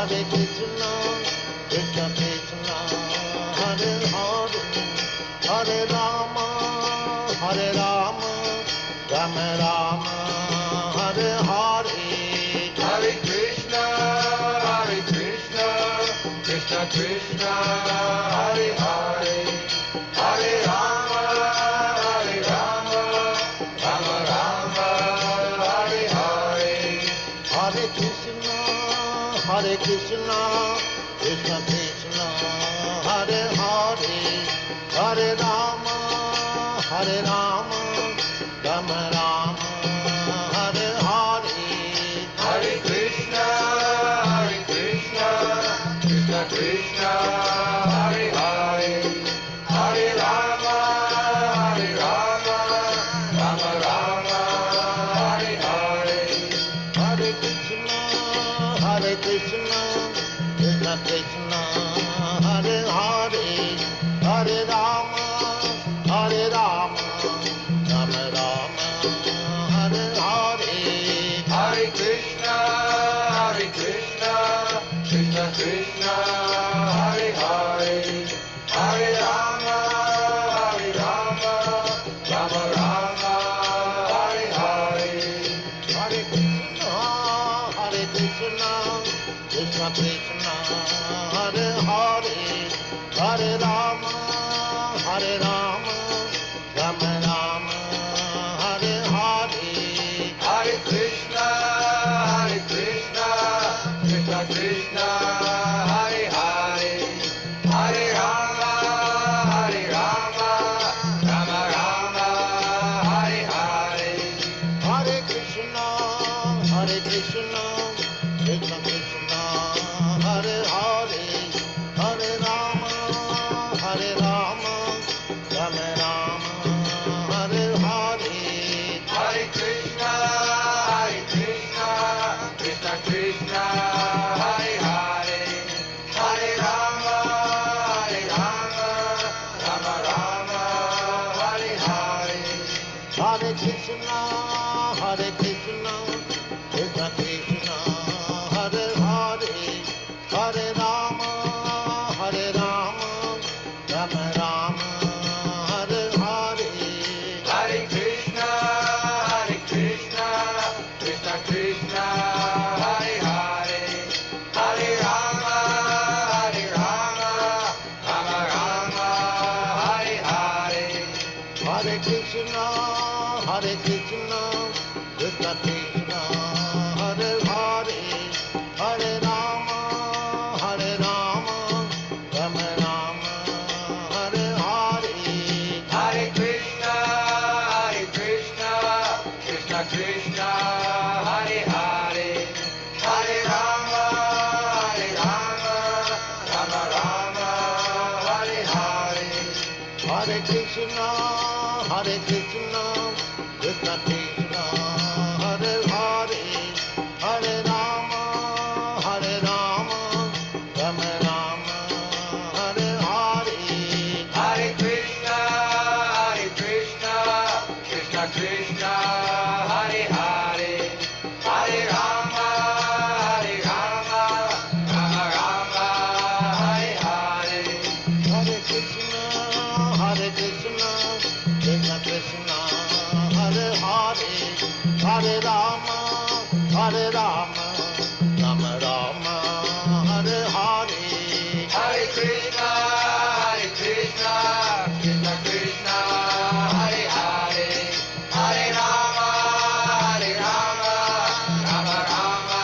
Hare Krishna, Krishna Krishna, Hare Hare, Hare Rama, Hare Rama, Rama Rama, Hare Hare. Hare Krishna, Krishna Krishna, Hare Hare, Hare Rama, Rama Rama, Hare Hare. Hare Krishna, Krishna Krishna, Hare Hare, Hare Rama, Rama Rama, Hare Hare. Hare Krishna, Krishna Krishna, Hare Hare, Hare Rama, Rama Rama, Hare Hare. Hare Krishna, Krishna Krishna, Hare Hare, Hare Rama, Rama Rama, Hare Hare. Hare Krishna, Krishna Krishna, Hare Hare, Hare Rama, Rama Rama, Hare Hare. Hare Krishna, Krishna Krishna, Hare Hare, Hare Rama, Rama Rama, Hare Hare. Hare Krishna, Krishna Krishna, Hare Hare, Hare Rama, Rama Rama, Hare Hare. Hare Krishna, Krishna Krishna, Hare Hare, Hare Rama, Rama Rama, Hare Hare. Hare Krishna, Krishna Krishna, Hare Hare, Hare Rama, Rama Rama, Hare Hare. Hare Krishna, Krishna Krishna, Hare Hare, Hare Rama, Rama Rama, Hare Hare. Hare Krishna, Krishna Krishna, Hare Hare, Hare Rama, Rama Rama, Hare Hare. Hare Krishna, Krishna Krishna, Hare Hare, Hare Rama, Rama Rama, Hare Hare. Hare Krishna, Krishna Krishna, Hare Hare, Hare Rama, Rama Rama, Hare Hare. Hare Krishna, Krishna Krishna, Hare Hare, Hare Rama, Rama Rama, Hare Hare. Hare Krishna, Krishna Krishna, Hare Hare, Hare Rama, Rama Rama, Hare Hare. Hare Krishna, Krishna Krishna, Hare Hare, Hare Rama, Rama Rama, Hare Hare. Hare Krishna, Krishna Krishna, Hare Hare, Hare Rama, Rama Rama,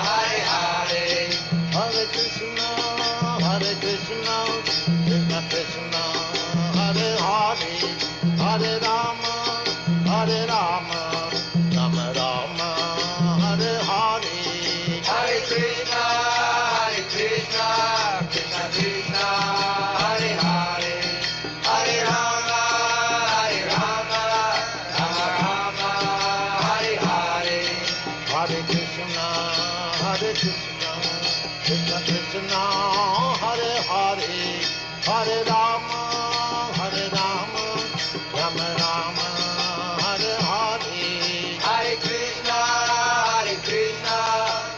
Hare Hare. Hare Krishna, Krishna Krishna, Hare Hare, Hare Rama, Rama Rama, Hare Hare. Hare Krishna, Krishna Krishna, Hare Hare, Hare Rama, Rama Rama, Hare Hare. Hare Krishna, Krishna Krishna, Hare Hare, Hare Rama, Rama Rama, Hare Hare. Hare Krishna,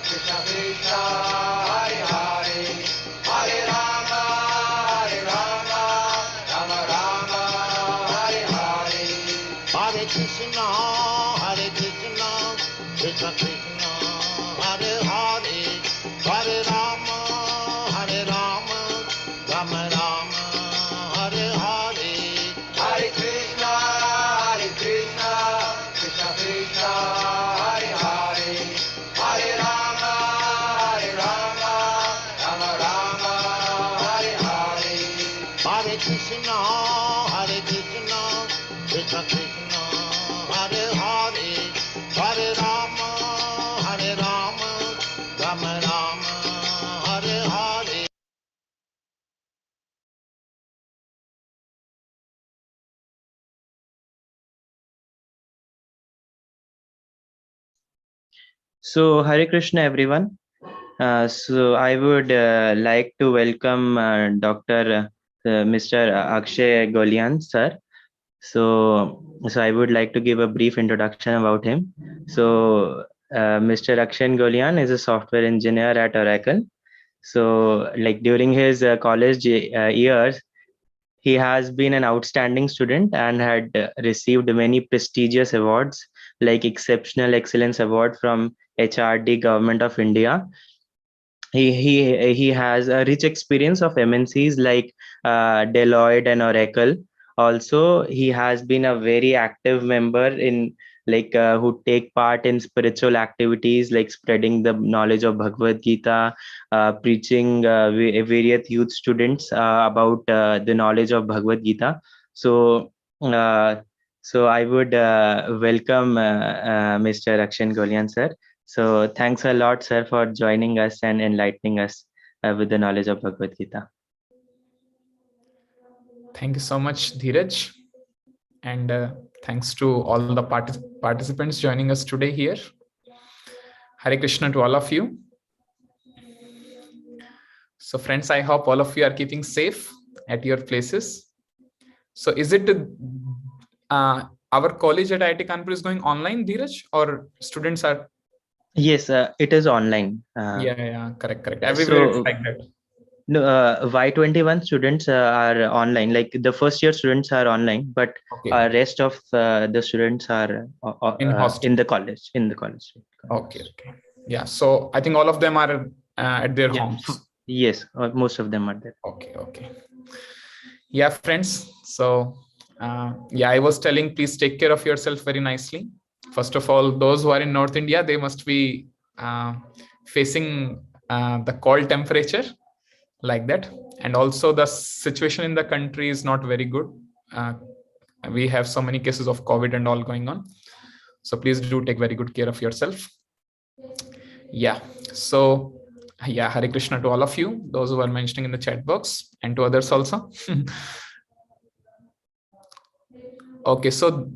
Krishna Krishna, Hare Krishna, Krishna Krishna, Hare Hare, Hare Rama, Rama Rama, Hare Hare. So, Hare Krishna, everyone. So, I would like to welcome Dr. Mr. Akshay Golian, sir. So I would like to give a brief introduction about him. So, Mr. Akshay Golian is a software engineer at Oracle. So, like during his college years, he has been an outstanding student and had received many prestigious awards like Exceptional Excellence Award from HRD Government of India. He has a rich experience of MNCs like Deloitte and Oracle. Also, he has been a very active member in who take part in spiritual activities like spreading the knowledge of Bhagavad Gita, preaching various youth students about the knowledge of Bhagavad Gita. So, uh, so I would welcome Mr. Akshay Golian, sir. So thanks a lot, sir, for joining us and enlightening us with the knowledge of Bhagavad Gita. Thank you so much, Dheeraj. And thanks to all the participants joining us today here. Hare Krishna to all of you. So friends, I hope all of you are keeping safe at your places. So is it our college at IIT Kanpur is going online, Dheeraj, or students are? Yes, it is online. Yeah, correct. Everywhere it's like that. No, Y21 students are online. Like the first year students are online, but rest of the students are in the college. Okay. Yeah, so I think all of them are at their homes. Yes, most of them are there. Okay. Yeah, friends. So I was telling, please take care of yourself very nicely. First of all, those who are in North India, they must be facing the cold temperature like that. And also the situation in the country is not very good. We have so many cases of COVID and all going on. So please do take very good care of yourself. Yeah. So Hare Krishna to all of you, those who are mentioning in the chat box, and to others also. Okay, so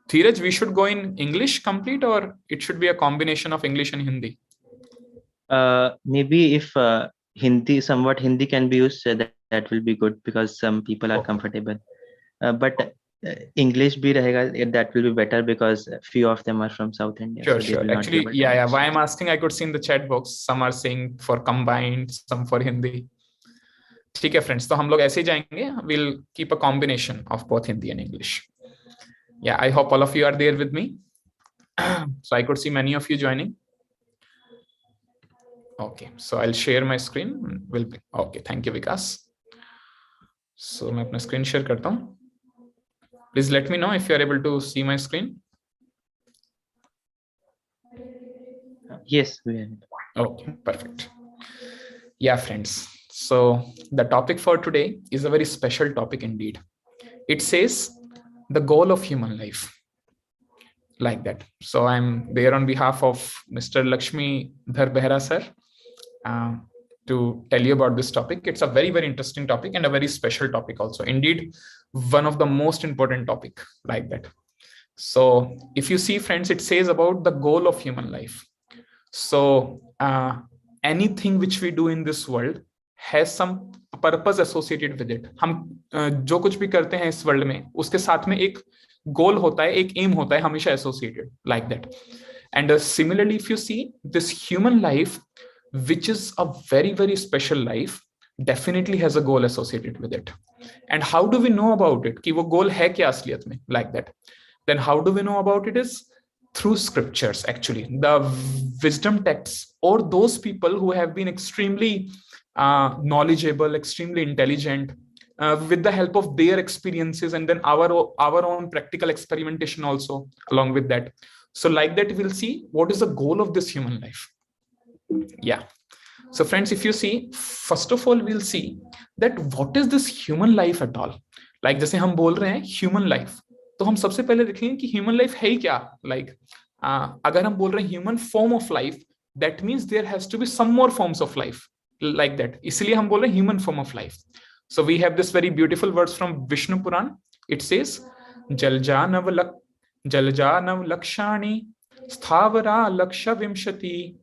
Dheeraj, we should go in English complete, or it should be a combination of English and Hindi? Maybe if somewhat Hindi can be used, that will be good, because some people are comfortable. But English bhi rahega, that will be better, because few of them are from South India. Sure. Actually, why I'm asking, I could see in the chat box, some are saying for combined, some for Hindi. ठीक है friends, तो हम लोग ऐसे ही जाएंगे. We'll keep a combination of both Hindi and English. Yeah, I hope all of you are there with me. So I could see many of you joining. Okay, so I'll share my screen. Okay, thank you, Vikas. So मैं अपना screen share करता हूँ. Please let me know if you are able to see my screen. Yes, we are. Okay, perfect. Yeah, friends. So the topic for today is a very special topic indeed. It says the goal of human life, like that. So I'm there on behalf of Mr. Lakshmi Dhar Behra sir to tell you about this topic. It's a very, very interesting topic and a very special topic also. Indeed, one of the most important topic, like that. So if you see, friends, it says about the goal of human life. So anything which we do in this world has some purpose associated with it. हम जो कुछ भी करते हैं इस world में, उसके साथ में एक गोल होता है, एक एम होता है, हमेशा associated, like that. And similarly, if you see this human life, which is a very, very special life, definitely has a goal associated with it. And how do we know about it? कि वो गोल है क्या असलियत में, like that. Then how do we know about it is through scriptures, actually. The wisdom texts, or those people who have been extremely knowledgeable, extremely intelligent, with the help of their experiences, and then our own practical experimentation also along with that. So like that, we'll see what is the goal of this human life. Yeah. So friends, if you see, first of all, we'll see that what is this human life at all. Like जैसे हम बोल रहे हैं human life, तो हम सबसे पहले देखेंगे कि human life है क्या. Like अगर हम बोल रहे हैं human form of life, that means there has to be some more forms of life like that. इसलिए हम बोल रहे हैं human form of life. So we have this very beautiful words from Vishnu Puran. It says, Jalja nav lakshani sthavara laksha vimshati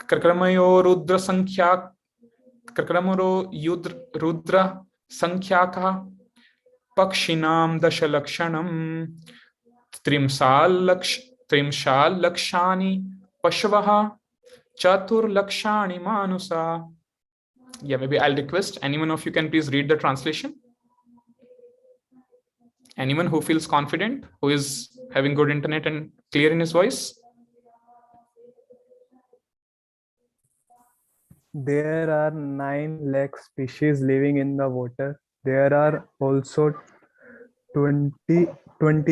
Krakramayo Rudra Sankhya Krakramaro Rudra Sankhya Pakshinam Dashalakshanam Trimshal Lakshani Pashvaha Chatur Lakshani Manusa. Yeah, maybe I'll request anyone of you can please read the translation. Anyone who feels confident, who is having good internet and clear in his voice? There are 9 lakh species living in the water. There are also 20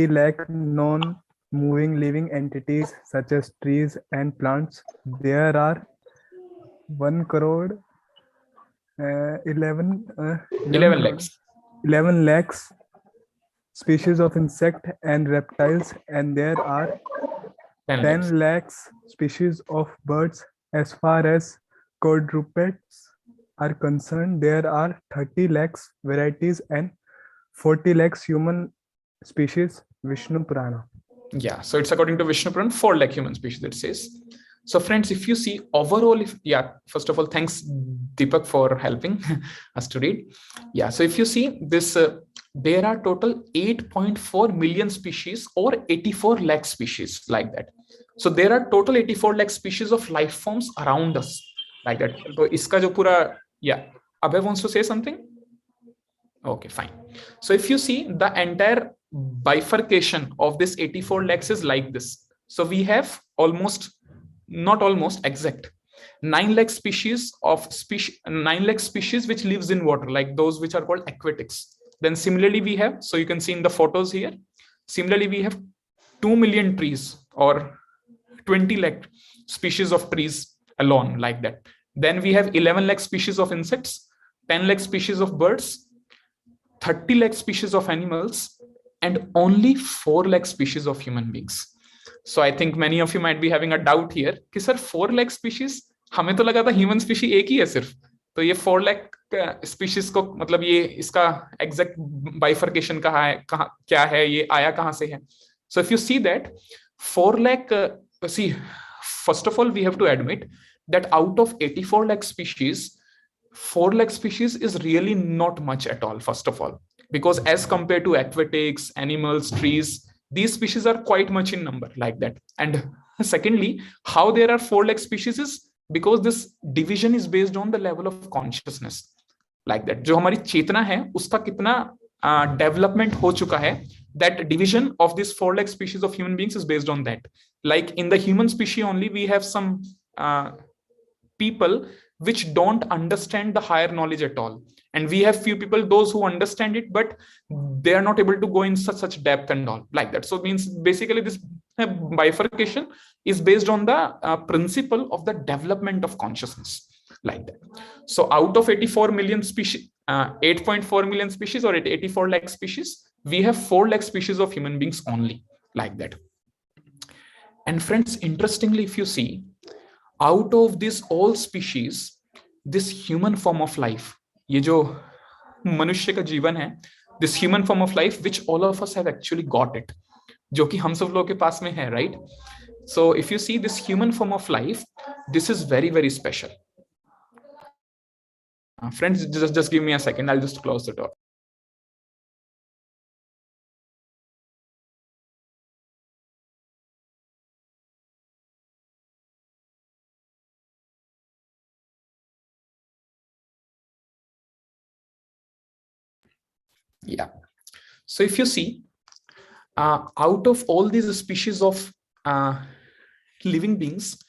lakh non-moving living entities such as trees and plants. There are 1 crore 11 lakhs species of insect and reptiles, and there are 10 lakhs species of birds. As far as quadrupeds are concerned, there are 30 lakhs varieties and 40 lakhs human species. Vishnu Purana. Yeah, so it's according to Vishnu Purana, 4 lakh human species, it says. So friends, if you see overall, first of all, thanks Deepak for helping us to read. Yeah, so if you see this, there are total 8.4 million species or 84 lakh species like that. So there are total 84 lakh species of life forms around us like that. So iska jo pura, Abhay wants to say something? Okay, fine. So if you see the entire bifurcation of this 84 lakhs is like this. So we have exact 9 lakh species which lives in water, like those which are called aquatics. Then similarly we have, so you can see in the photos here, similarly we have 2 million trees or 20 lakh species of trees alone like that. Then we have 11 lakh species of insects, 10 lakh species of birds, 30 lakh species of animals, and only 4 lakh species of human beings. So I think many of you might be having a doubt here कि sir 4 lakh species, हमें तो लगा था human species एक ही है सिर्फ, तो ये 4 lakh species को मतलब ये इसका exact bifurcation क्या है, ये आया कहाँ से है? So if you see that 4 lakh, see, first of all we have to admit that out of 84 lakh species, 4 lakh species is really not much at all, first of all, because as compared to aquatics, animals, trees, these species are quite much in number like that. And secondly, how there are 4 lakh species is because this division is based on the level of consciousness like that. जो हमारी चेतना है उसका कितना development हो चुका है, that division of this 4 lakh species of human beings is based on that. Like in the human species only, we have some people which don't understand the higher knowledge at all, and we have few people, those who understand it, but they are not able to go in such depth and all like that. So it means basically this bifurcation is based on the principle of the development of consciousness like that. So out of 84 million species, 8.4 million species or 84 lakh species, we have 4 lakh species of human beings only like that. And friends, interestingly, if you see, out of this all species, this human form of life, ये जो मनुष्य का जीवन है, this human form of life which all of us have actually got it, जो कि हम सब लोगों के पास में है, right? So if you see this human form of life, this is very, very special. Friends, just give me a second, I'll just close the door. Yeah. So if you see, out of all these species of living beings,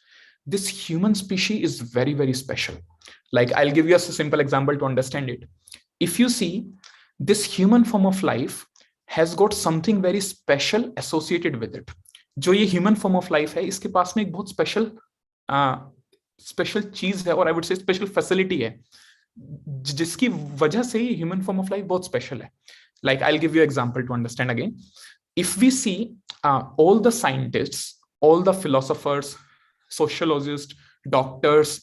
this human species is very, very special. Like I'll give you a simple example to understand it. If you see, this human form of life has got something very special associated with it. जो ये human form of life है, इसके पास में एक बहुत special special चीज है, और I would say special facility है, जिसकी वजह से ही ह्यूमन फॉर्म ऑफ लाइफ बहुत स्पेशल है. Like, I'll give you example to understand again. If we see all the scientists, all the philosophers, sociologists, doctors,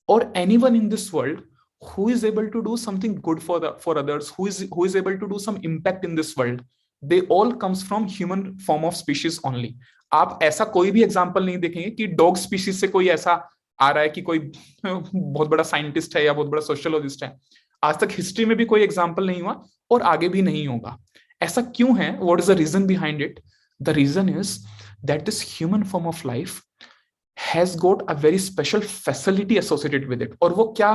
or anyone in this world who is able to do something good for others, who is able to do some impact in this world, they all comes from human form of species only. आप ऐसा कोई भी example नहीं देखेंगे कि dog species से कोई ऐसा आ रहा है कि कोई बहुत बड़ा साइंटिस्ट है या बहुत बड़ा सोशियोलॉजिस्ट है. आज तक हिस्ट्री में भी कोई एग्जाम्पल नहीं हुआ और आगे भी नहीं होगा. ऐसा क्यों है? What is the reason behind it? The reason is that this human form of life has got a very special facility associated with it. और वो क्या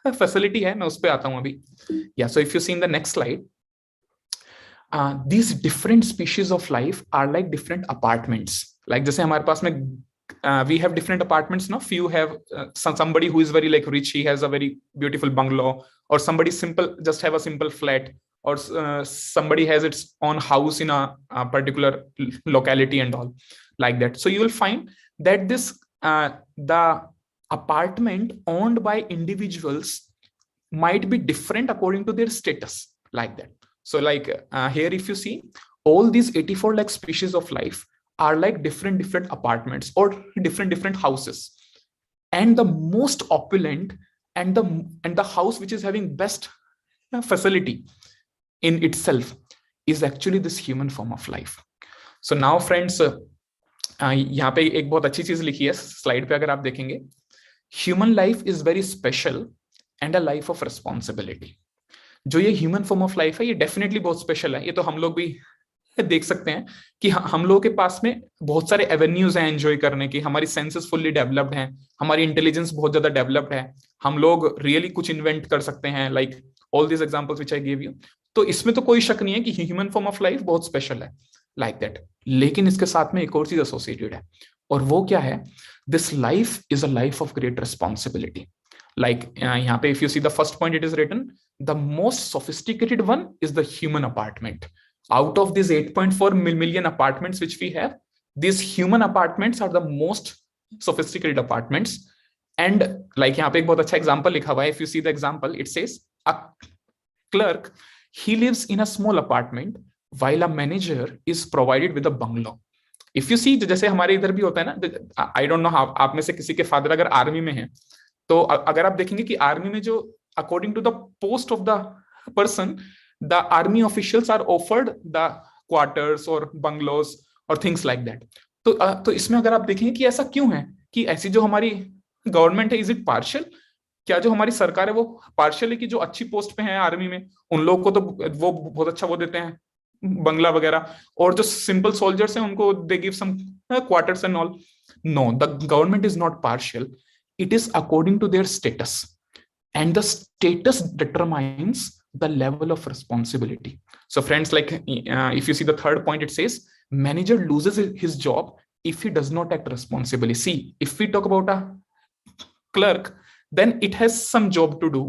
फैसिलिटी है, मैं उस पर आता हूं अभी. या so if you see in the next slide, these different species of life are like different apartments. Like जैसे हमारे पास में we have different apartments now. Few have somebody who is very like rich, he has a very beautiful bungalow, or somebody simple just have a simple flat, or somebody has its own house in a particular locality and all like that. So you will find that this the apartment owned by individuals might be different according to their status, like that. So like here if you see, all these 84 lakh species of life are like different apartments or different houses, and the most opulent and the house which is having best facility in itself is actually this human form of life. So now friends, यहाँ पे एक बहुत अच्छी चीज लिखी है slide पे, अगर आप देखेंगे, human life is very special and a life of responsibility. जो ये ह्यूमन फॉर्म ऑफ लाइफ है, ये डेफिनेटली बहुत स्पेशल है. ये तो हम लोग भी देख सकते हैं कि हम लोगों के पास में बहुत सारे एवेन्यूज हैं एंजॉय करने की. हमारी सेंसेस फुल्ली डेवलप्ड हैं, हमारी इंटेलिजेंस बहुत ज्यादा डेवलप्ड है, हम लोग रियली कुछ इन्वेंट कर सकते हैं, like all this examples which I give you. तो इसमें तो कोई शक नहीं है कि ह्यूमन फॉर्म ऑफ लाइफ बहुत स्पेशल है, लाइक दैट. लेकिन इसके साथ में एक और चीज एसोसिएटेड है, और वो क्या है? This life is a life of great responsibility. Like यहाँ पे if you see the first point, it is written the most sophisticated one is the human apartment. Out of these 8.4 million apartments which we have, these human apartments are the most sophisticated apartments. And like यहाँ पे एक बहुत अच्छा example लिखा हुआ है. If you see the example, it says a clerk, he lives in a small apartment while a manager is provided with a bungalow. If you see, जैसे हमारे इधर भी होता है ना, I don't know how आप में से किसी के फादर अगर आर्मी में है, तो अगर आप देखेंगे कि आर्मी में जो according to the post of the person, the army officials are offered the quarters और बंगलोज और थिंग्स लाइक दैट. तो इसमें अगर आप देखेंगे कि ऐसा क्यों है कि ऐसी जो हमारी गवर्नमेंट है, इज इट पार्शियल? क्या जो हमारी सरकार है वो पार्शियल है कि जो अच्छी पोस्ट पे है आर्मी में उन लोगों को तो वो बहुत अच्छा वो देते हैं बंगला वगैरह, और जो सिंपल सोल्जर्स हैं उनको they give some quarters and all? No, the government is not partial. It is according to their status, and the status determines the level of responsibility. So friends, like if you see the third point, it says manager loses his job if he does not act responsibly. See, if we talk about a clerk, then it has some job to do,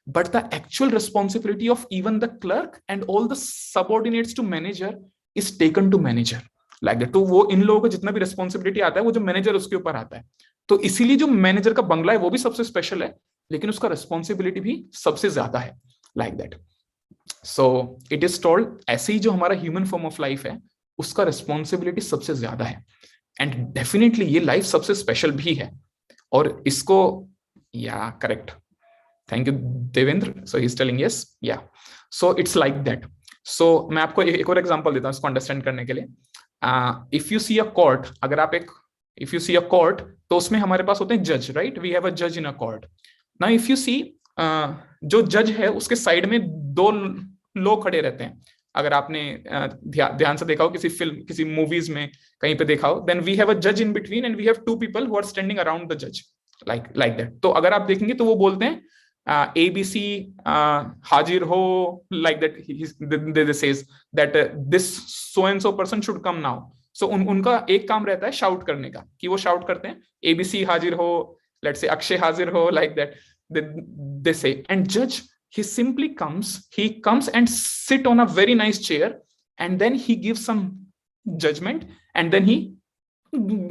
but the actual responsibility of even the clerk and all the subordinates to manager is taken to manager, like that. तो वो इन लोगों को जितना भी responsibility आता है वो जो manager उसके ऊपर आता है. तो इसीलिए जो मैनेजर का बंगला है वो भी सबसे स्पेशल है, लेकिन उसका रिस्पॉन्सिबिलिटी भी सबसे ज्यादा है, like that. So it is told, ऐसे ही जो हमारा ह्यूमन फॉर्म ऑफ लाइफ है उसका रिस्पॉन्सिबिलिटी सबसे ज्यादा है, एंड डेफिनेटली ये लाइफ सबसे स्पेशल भी है. और इसको या correct, thank you Devendra. So he is telling yes, या सो इट्स लाइक दैट. सो मैं आपको एक और एग्जांपल देता हूँ इसको अंडरस्टैंड करने के लिए. If you see a court, अगर आप एक if you see a court, तो उसमें हमारे पास होते हैं जज, राइट? वी हैव अ जज in a court. Now if you see, जो जज है उसके साइड में दो लोग खड़े रहते हैं. अगर आपने ध्यान से देखा हो किसी फिल्म, किसी मूवीज में कहीं पे देखा हो, देन वी हैव अ जज in between and we have to people who are standing around the जज, लाइक दैट. तो अगर आप देखेंगे तो वो बोलते हैं ABC हाजिर हो, like that. They says that this so and so person should come now. So उनका एक काम रहता है शाउट करने का, कि वो शाउट करते हैं ABC हाजिर हो, लेट्स से अक्षय हाजिर हो, लाइक दैट दे से. एंड जज, he simply comes and sit on a very nice chair, and then he gives some judgment, and then he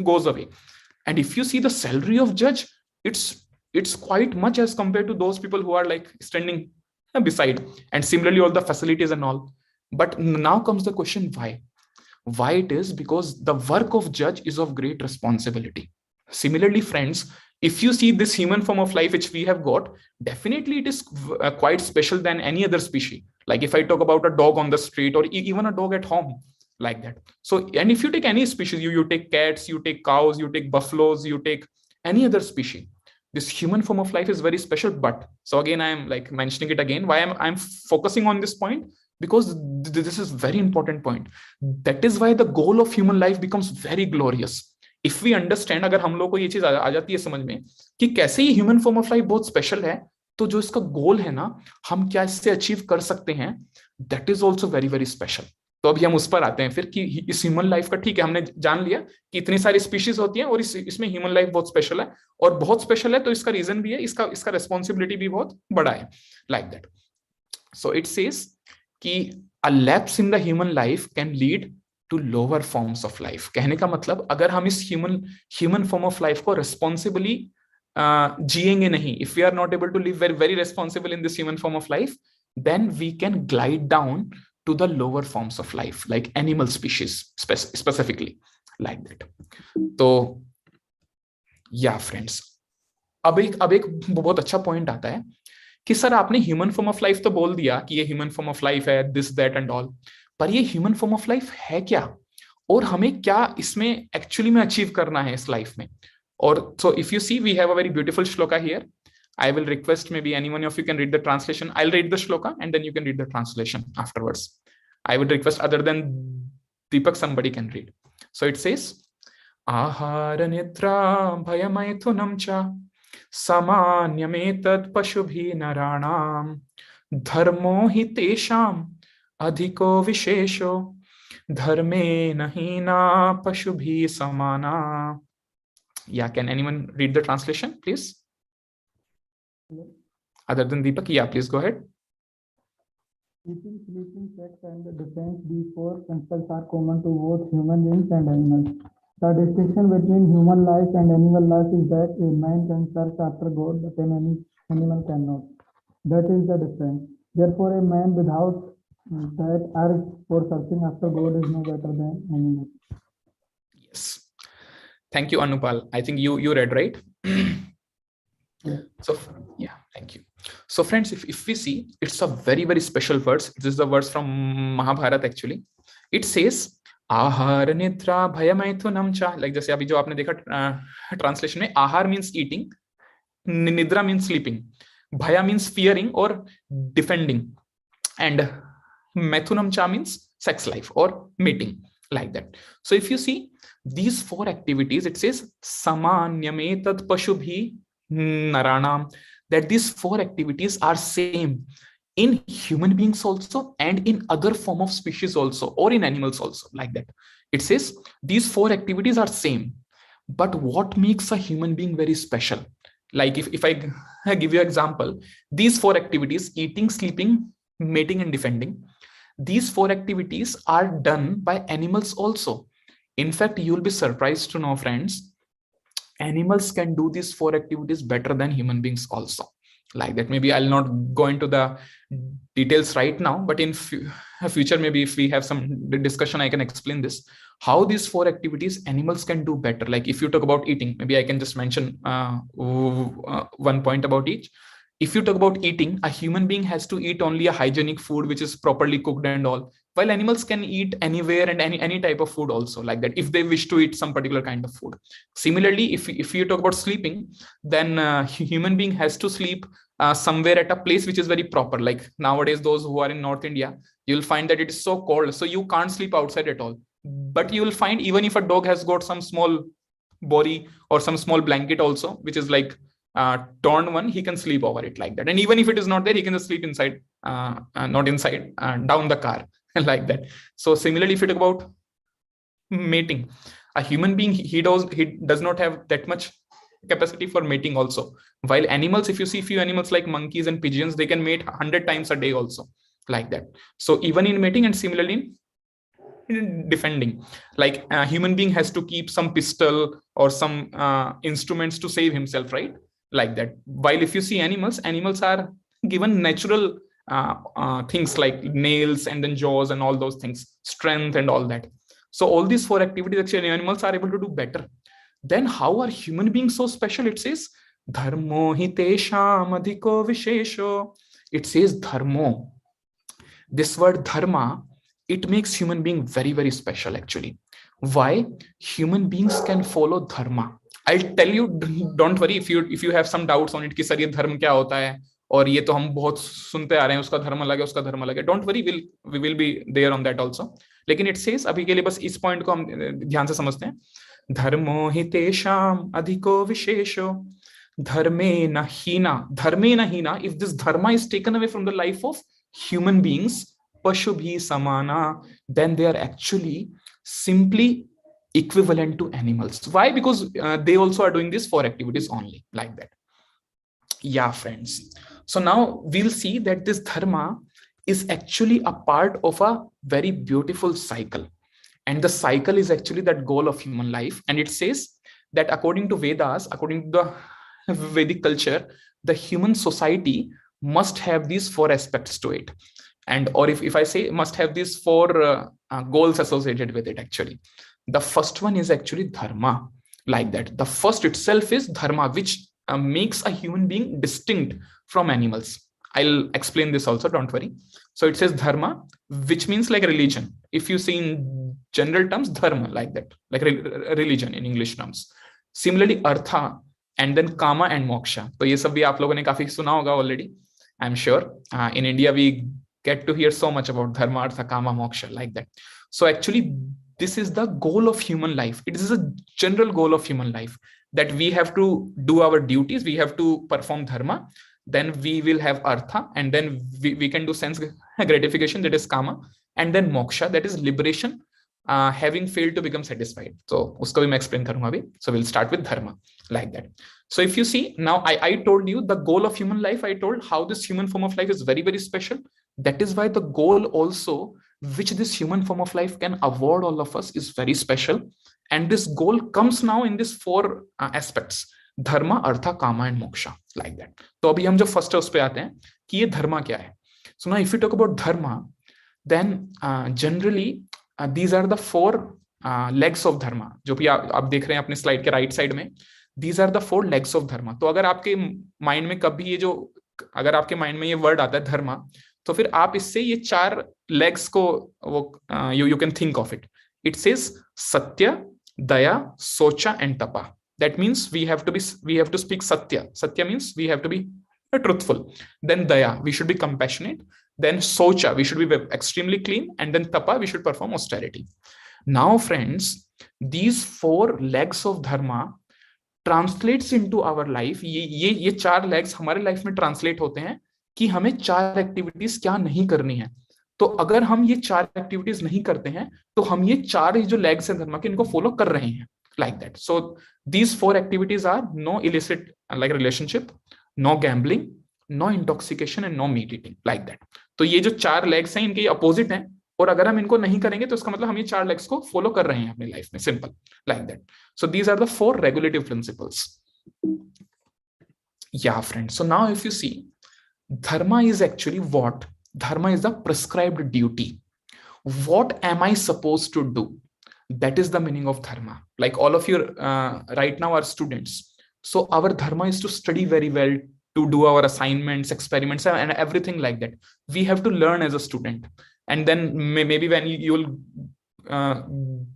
goes away. And if you see the salary of judge, it's quite much as compared to those people who are like standing beside, and similarly all the facilities and all. But now comes the question, why it is? Because the work of judge is of great responsibility. Similarly, friends, if you see this human form of life which we have got, definitely it is quite special than any other species. Like if I talk about a dog on the street, or even a dog at home, like that. So, and if you take any species, you take cats, you take cows, you take buffaloes, you take any other species, this human form of life is very special. But so again, I am like mentioning it again, why I'm focusing on this point, because this is very important point. That is why the goal of human life becomes very glorious. If we understand, अगर हम लोग को ये चीज आ जाती है समझ में कि कैसे ही ह्यूमन फॉर्म ऑफ लाइफ बहुत स्पेशल है, तो जो इसका गोल है ना, हम क्या इससे अचीव कर सकते हैं, that is also very very special. तो अभी हम उस पर आते हैं फिर कि इस ह्यूमन लाइफ का, ठीक है, हमने जान लिया कि इतनी सारी स्पीशीज होती हैं और इसमें ह्यूमन लाइफ बहुत स्पेशल है, और बहुत स्पेशल है तो इसका रीजन भी है, इसका रेस्पॉन्सिबिलिटी भी बहुत बड़ा है, like that. So it says कि a lapse in the human life can lead to lower forms of life. कहने का मतलब, अगर हम इस ह्यूमन फॉर्म ऑफ लाइफ को रेस्पॉन्सिबली जिएंगे नहीं, if we are not able to live very very responsible in this human form of life, then we can glide down to the lower forms of life, like animal species specifically, like that. तो या friends, अब एक बहुत अच्छा point आता है कि sir आपने ह्यूमन फॉर्म ऑफ लाइफ तो बोल दिया कि ये ह्यूमन फॉर्म ऑफ लाइफ है, दिस दैट एंड ऑल, पर ये ह्यूमन फॉर्म ऑफ लाइफ है क्या, और हमें क्या इसमें एक्चुअली में अचीव करना है इस लाइफ में. और so if you see, we have a very beautiful shloka here. I will request maybe anyone of you can read the translation. I'll read the shloka and then you can read the translation afterwards. I would request, other than Deepak, somebody can read. So it says, Ahara nidra bhayamaithunam cha samanyametad pashubhi naranam dharmo hi tesham adhiko vishesho dharme nahina pashubhi samana. Yeah, can anyone read the translation, please? Other than Deepak, yeah, please go ahead. Eating, sleeping, sex, and the defense, these four principles are common to both human beings and animals. The distinction between human life and animal life is that a man can search after God, but an animal cannot. That is the difference. Therefore, a man without that urge for searching after God is no better than animal. Yes. Thank you, Anupal. I think you read, right? So yeah, thank you. So friends, if we see, it's a very very special verse. This is the verse from Mahabharata actually. It says ahar nidra bhayamaithunam cha, like जैसे अभी जो आपने देखा translation में, ahar means eating, nidra means sleeping, bhaya means fearing or defending, and maithunam cha means sex life or mating, like that. So if you see these four activities, it says samanyametad pashubhi naranam, that these four activities are same in human beings also and in other form of species also, or in animals also, like that. It says these four activities are same, but what makes a human being very special? Like if I give you an example, these four activities, eating, sleeping, mating and defending, these four activities are done by animals also. In fact, you will be surprised to know, friends, animals can do these four activities better than human beings also, like that. Maybe I'll not go into the details right now, but in future, maybe if we have some discussion, I can explain this, how these four activities animals can do better. Like if you talk about eating, maybe I can just mention one point about each. If you talk about eating, a human being has to eat only a hygienic food which is properly cooked and all, while animals can eat anywhere and any type of food also, like that, if they wish to eat some particular kind of food. Similarly, if you talk about sleeping, then human being has to sleep somewhere at a place which is very proper. Like nowadays, those who are in North India, you'll find that it is so cold, so you can't sleep outside at all. But you will find, even if a dog has got some small body or some small blanket also, which is like torn one, he can sleep over it, like that. And even if it is not there, he can just sleep inside, not inside, down the car, like that. So similarly, if you talk about mating, a human being, he does not have that much capacity for mating also, while animals, if you see few animals like monkeys and pigeons, they can mate 100 times a day also, like that. So even in mating, and similarly in defending, like a human being has to keep some pistol or some instruments to save himself, right? like that. While if you see animals are given natural things like nails and then jaws and all those things, strength and all that. So all these 4 activities actually animals are able to do better. Then how are human beings so special? It says dharmo hi tesham adhiko vishesho. It says dharmo. This word dharma, it makes human being very, very special actually. Why? Human beings can follow dharma. I'll tell you, don't worry if you have some doubts on it कि sir ये धर्म क्या होता है और ये तो हम बहुत सुनते आ रहे हैं, उसका धर्म अलग है, उसका धर्म अलग है. Don't worry, we will be there on that also. लेकिन it says, अभी के लिए बस इस पॉइंट को हम ध्यान से समझते हैं. धर्मो हि तेषाम अधिको विशेषो dharmena hina. Dharmena hina, if this dharma is taken away from the life of human beings, pashubhi samana, then they are actually simply equivalent to animals. Why? Because they also are doing these 4 activities only, like that. Yeah, friends. So now we'll see that this dharma is actually a part of a very beautiful cycle. And the cycle is actually that goal of human life. And it says that according to Vedas, according to the Vedic culture, the human society must have these 4 aspects to it. And or if I say must have these 4 goals associated with it actually. The first one is actually dharma, like that. The first itself is dharma, which makes a human being distinct from animals. I'll explain this also, don't worry. So it says dharma, which means like religion. If you see in general terms, dharma, like that, like religion in English terms. Similarly, artha, and then kama and moksha. So ये सब भी आप लोगों ने काफी सुना होगा already, I'm sure. In India, we get to hear so much about dharma, artha, kama, moksha, like that. So actually, this is the goal of human life. It is a general goal of human life, that we have to do our duties, we have to perform dharma, then we will have artha, and then we can do sense gratification, that is kama, and then moksha, that is liberation, having failed to become satisfied. So uska bhi main explain karunga abhi. So we'll start with dharma, like that. So if you see, now I told you the goal of human life, I told how this human form of life is very, very special. That is why the goal also, which this human form of life can award all of us, is very special. And this goal comes now in these 4 aspects: dharma, artha, kama and moksha, like that. So abhi hum jo first है उस पे आते हैं कि ये dharma क्या है. So now if you talk about dharma, then generally these are the 4 legs of dharma. जो भी आप देख रहे हैं अपने स्लाइड के राइट साइड में, these are the 4 legs of dharma. तो अगर आपके माइंड में कभी ये जो, अगर आपके माइंड में ये वर्ड आता है धर्मा, तो फिर आप इससे ये 4 legs को वो you can think of it. It says satya, daya, socha and tapa. That means we have to speak satya. Satya means we have to be truthful. Then daya, we should be compassionate. Then socha, we should be extremely clean. And then tapa, we should perform austerity. Now friends, these 4 legs of dharma translates into our life. ये 4 legs हमारे life में translate होते हैं कि हमें 4 activities क्या नहीं करनी है. तो अगर हम ये 4 एक्टिविटीज नहीं करते हैं तो हम ये 4 जो लेग्स हैं धर्म के, इनको फॉलो कर रहे हैं, like that. So these 4 activities are no illicit like relationship, no gambling, no intoxication and no meat eating, like that. तो ये जो 4 legs हैं इनके अपोजिट हैं, और अगर हम इनको नहीं करेंगे तो इसका मतलब हम ये 4 legs को फॉलो कर रहे हैं अपनी लाइफ में, simple, like that. So these are the 4 regulative principles. Yeah, friends. So now if you see, dharma is actually what? Dharma is the prescribed duty. What am I supposed to do? That is the meaning of dharma. Like all of you right now are students. So our dharma is to study very well, to do our assignments, experiments, and everything like that. We have to learn as a student. And then maybe when you'll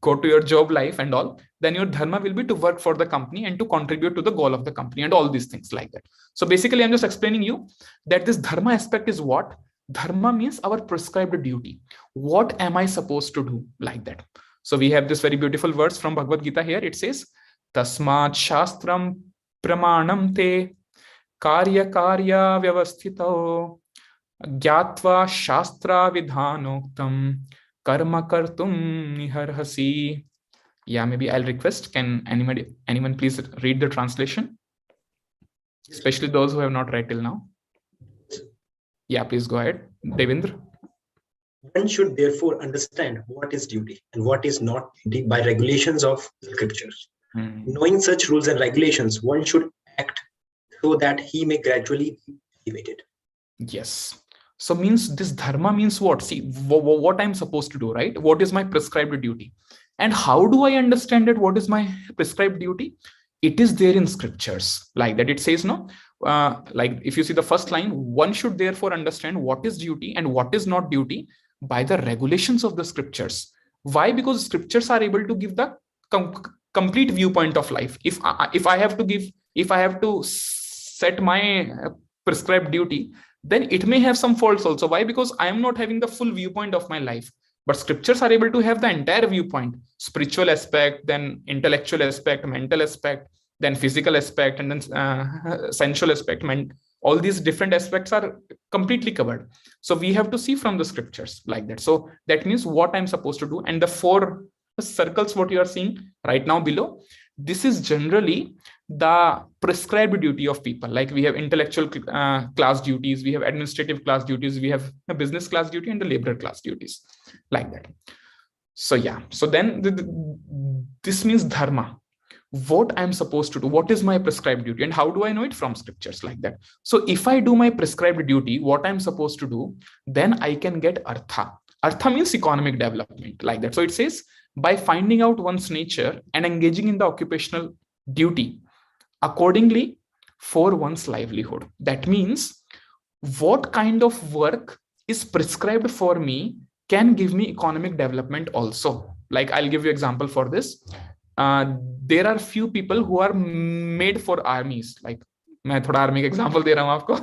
go to your job life and all, then your dharma will be to work for the company and to contribute to the goal of the company and all these things like that. So basically, I'm just explaining you that this dharma aspect is what? Dharma means our prescribed duty. What am I supposed to do, like that? So we have this very beautiful verse from Bhagavad Gita here. It says, Tasmat Shastram Pramanam Te Karya Karya Vyavasthito Gyatva Shastra Vidhanoktam Karma Kartum Niharhasi. Yeah, maybe I'll request, can anyone please read the translation? Especially those who have not read till now. Yeah, please go ahead, Devendra. One should therefore understand what is duty and what is not duty by regulations of scriptures. Knowing such rules and regulations, one should act so that he may gradually be elevated. Yes. So means this dharma means what? See, what I'm supposed to do, right? What is my prescribed duty? And how do I understand it? What is my prescribed duty? It is there in scriptures, like that. It says, no, like if you see the first line, one should therefore understand what is duty and what is not duty by the regulations of the scriptures. Why? Because scriptures are able to give the complete viewpoint of life. If I have to set my prescribed duty, then it may have some faults also. Why? Because I am not having the full viewpoint of my life. But scriptures are able to have the entire viewpoint, spiritual aspect, then intellectual aspect, mental aspect, then physical aspect, and then sensual aspect. All these different aspects are completely covered. So we have to see from the scriptures, like that. So that means what I'm supposed to do. And the 4 circles, what you are seeing right now below, this is generally the prescribed duty of people. Like we have intellectual class duties, we have administrative class duties, we have a business class duty and the laborer class duties, like that. So yeah, so then this means dharma, what I'm supposed to do, what is my prescribed duty, and how do I know it? From scriptures, like that. So if I do my prescribed duty, what I'm supposed to do, then I can get artha. Artha means economic development, like that. So it says, by finding out one's nature and engaging in the occupational duty accordingly for one's livelihood. That means what kind of work is prescribed for me can give me economic development also. Like I'll give you example for this. There are few people who are made for armies. Like मैं थोड़ा army का example दे रहा हूँ आपको.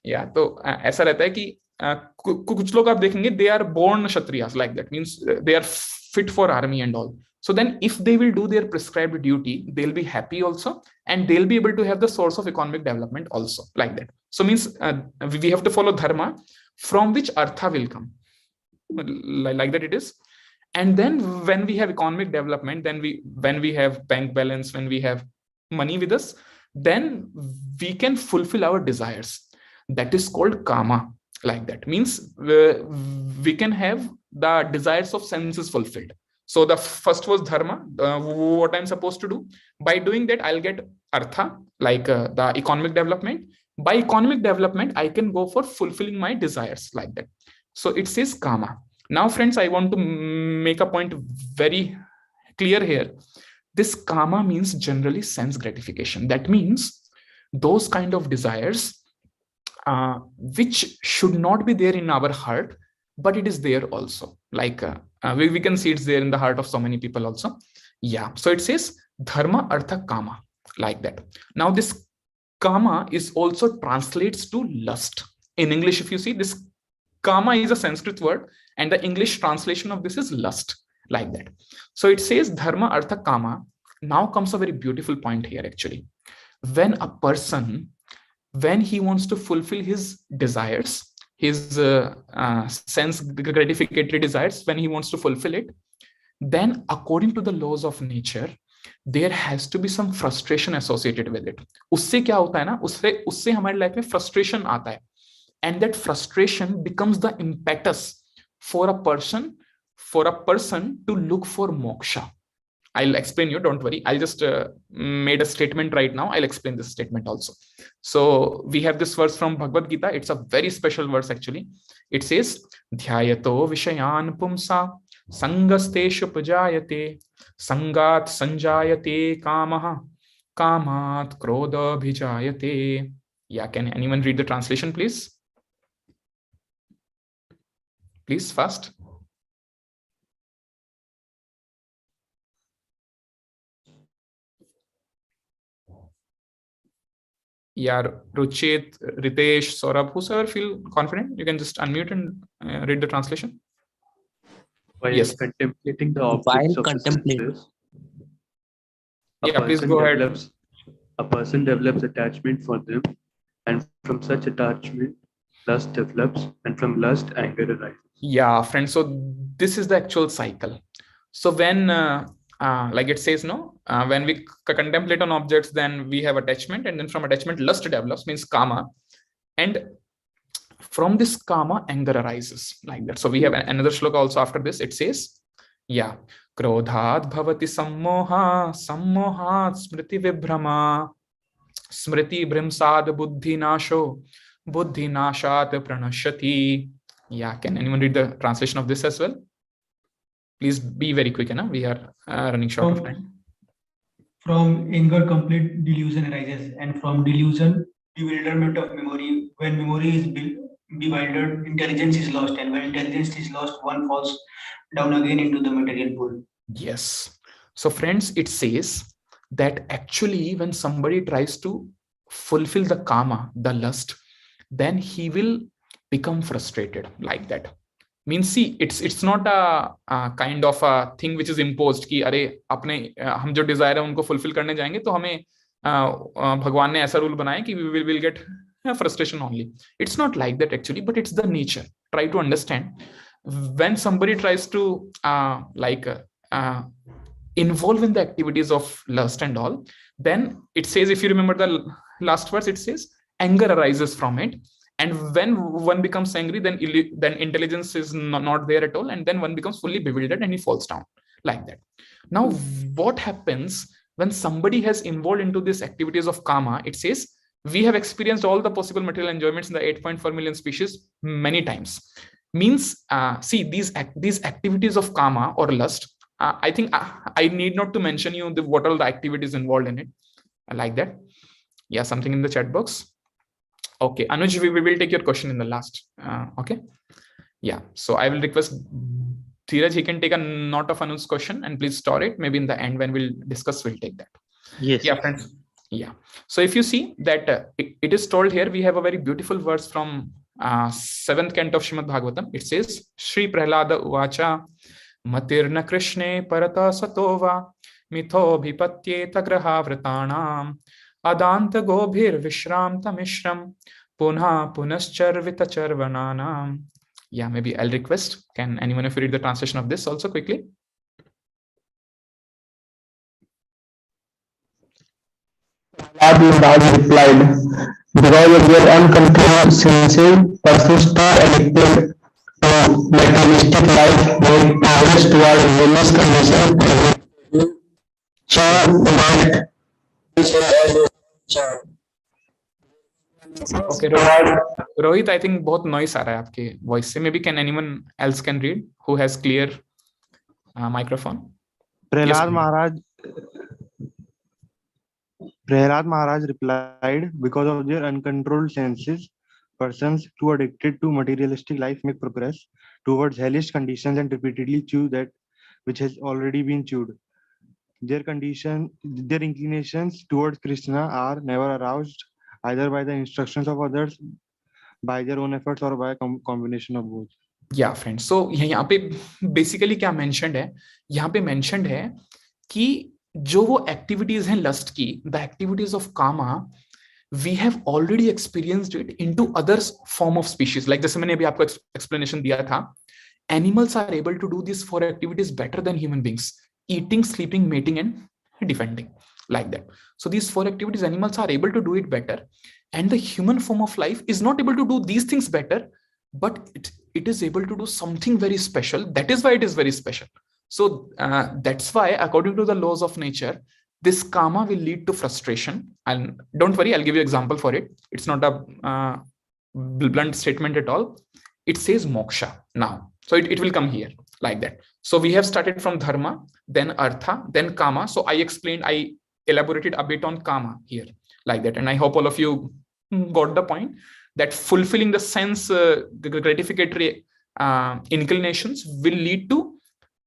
या तो ऐसा रहता है कि कुछ लोग आप देखेंगे, they are born kshatriyas, like that. Means they are fit for army and all. So then if they will do their prescribed duty, they'll be happy also, and they'll be able to have the source of economic development also, like that. So means we have to follow dharma from which artha will come, like that it is. And then when we have economic development, then when we have bank balance, when we have money with us, then we can fulfill our desires. That is called kama, like that. Means we can have the desires of senses fulfilled. So the first was dharma, what I'm supposed to do. By doing that, I'll get artha, like the economic development. By economic development, I can go for fulfilling my desires, like that. So it says kama. Now, friends, I want to make a point very clear here. This kama means generally sense gratification. That means those kind of desires which should not be there in our heart, but it is there also. Like we can see it's there in the heart of so many people also. Yeah. So it says dharma, artha, kama, like that. Now this kama is also translates to lust. In English, if you see, this kama is a Sanskrit word, and the English translation of this is lust, like that. So it says dharma, artha, kama. Now comes a very beautiful point here actually. When a person, when he wants to fulfill his desires, his sense gratificatory desires, when he wants to fulfill it, then according to the laws of nature, there has to be some frustration associated with it. उससे क्या होता है ना, उससे हमारी life में frustration आता है, and that frustration becomes the impetus for a person to look for moksha. I'll explain you, don't worry. I just made a statement right now. I'll explain this statement also. So we have this verse from Bhagavad Gita. It's a very special verse actually. It says, Dhyayato vishayan pumsa sangasteshu pujayate sangat sanjayate kamaha kamat krodha bhijayate. Yeah, can anyone read the translation, please? Please, fast. Yeah, Ruchit, Ritesh, Saurabh, whosoever feel confident, you can just unmute and read the translation. While Yes. contemplating the objects of the senses, Yeah, please go ahead. A person develops attachment for them, and from such attachment, lust develops, and from lust, anger arises. Yeah, friends. So this is the actual cycle. So when like it says, no, when we contemplate on objects, then we have attachment, and then from attachment lust develops, means kama, and from this kama anger arises, like that. So we have another shloka also after this. It says, yeah, krodhat bhavati sammoha sammohat smriti vibhrama Smriti bhrimsad buddhi nasho, buddhi nashat pranashyati. Yeah, can anyone read the translation of this as well? Please be very quick, enough. We are running short of time. From anger, complete delusion arises, and from delusion, bewilderment of memory. When memory is bewildered, intelligence is lost, and when intelligence is lost, one falls down again into the material pool. Yes. So, friends, it says that actually, when somebody tries to fulfill the kama, the lust, then he will become frustrated like that. Means, see, it's not a kind of a thing which is imposed कि अरे अपने हम जो desire है उनको fulfill करने जाएंगे तो हमें भगवान ने ऐसा rule बनाया कि we will get frustration only. It's not like that actually, but it's the nature. Try to understand. When somebody tries to involve in the activities of lust and all, then it says, if you remember the last verse, it says anger arises from it. And when one becomes angry, then intelligence is not there at all. And then one becomes fully bewildered and he falls down like that. Now, what happens when somebody has involved into these activities of kama? It says, we have experienced all the possible material enjoyments in the 8.4 million species many times. Means, see, these activities of kama or lust, I think I need not to mention you what are the activities involved in it. Like that. Yeah, something in the chat box. Okay, Anuj, we will take your question in the last. Okay. Yeah, so I will request Dheeraj, he can take a note of Anuj's question and please store it. Maybe in the end when we'll discuss, we'll take that. Yes. Yeah, friends. Yeah. So if you see that it is told here, we have a very beautiful verse from 7th canto of Srimad Bhagavatam. It says, Shri Prahlada Uvacha Matirna Krishne Parata Satova Mitho Bhipatyeta Graha Vratanam Adanta Gobhir Vishramta Mishram Punha Punascharvita Charvananam. Yeah, maybe I'll request. Can anyone of you read the translation of this also quickly? Maharaj replied, because of their uncontrolled senses, persons too addicted to materialistic life make progress toward wellness condition. Okay, Rohit, I think बहुत noise आ रहा है आपके voice से. Maybe can anyone else can read who has clear microphone? Prahlad Maharaj replied, because of their uncontrolled senses, persons too addicted to materialistic life make progress towards hellish conditions and repeatedly chew that which has already been chewed. Their inclinations towards Krishna are never aroused either by the instructions of others, by their own efforts, or by a combination of both. Yeah, friends. So यहाँ पे basically क्या mentioned है? यहाँ पे mentioned है कि जो वो activities हैं lust की, the activities of kama, we have already experienced it into other form of species. Like जैसे मैंने अभी आपको explanation दिया था, animals are able to do these 4 activities better than human beings: eating, sleeping, mating, and defending. Like that. So these 4 activities, animals are able to do it better, and the human form of life is not able to do these things better, but it is able to do something very special. That is why it is very special. So that's why, according to the laws of nature, this karma will lead to frustration. And don't worry, I'll give you an example for it. It's not a blunt statement at all. It says moksha now. So it will come here like that. So we have started from dharma, then artha, then kama. So I elaborated a bit on kama here like that. And I hope all of you got the point that fulfilling the sense, the gratificatory inclinations will lead to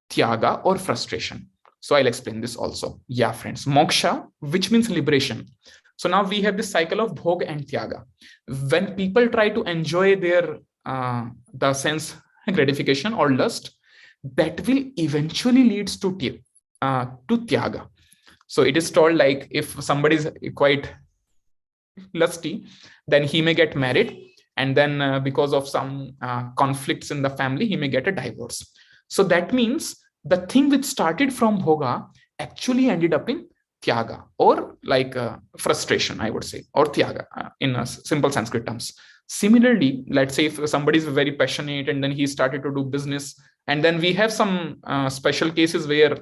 tyaga or frustration. So I'll explain this also. Yeah, friends, moksha, which means liberation. So now we have this cycle of bhog and tyaga. When people try to enjoy their the sense gratification or lust, that will eventually leads to tyaga. So it is told, like, if somebody is quite lusty, then he may get married, and then because of some conflicts in the family, he may get a divorce. So that means the thing which started from bhoga actually ended up in tyaga, or like frustration, I would say, or tyaga in simple Sanskrit terms. Similarly, let's say if somebody is very passionate and then he started to do business, and then we have some special cases where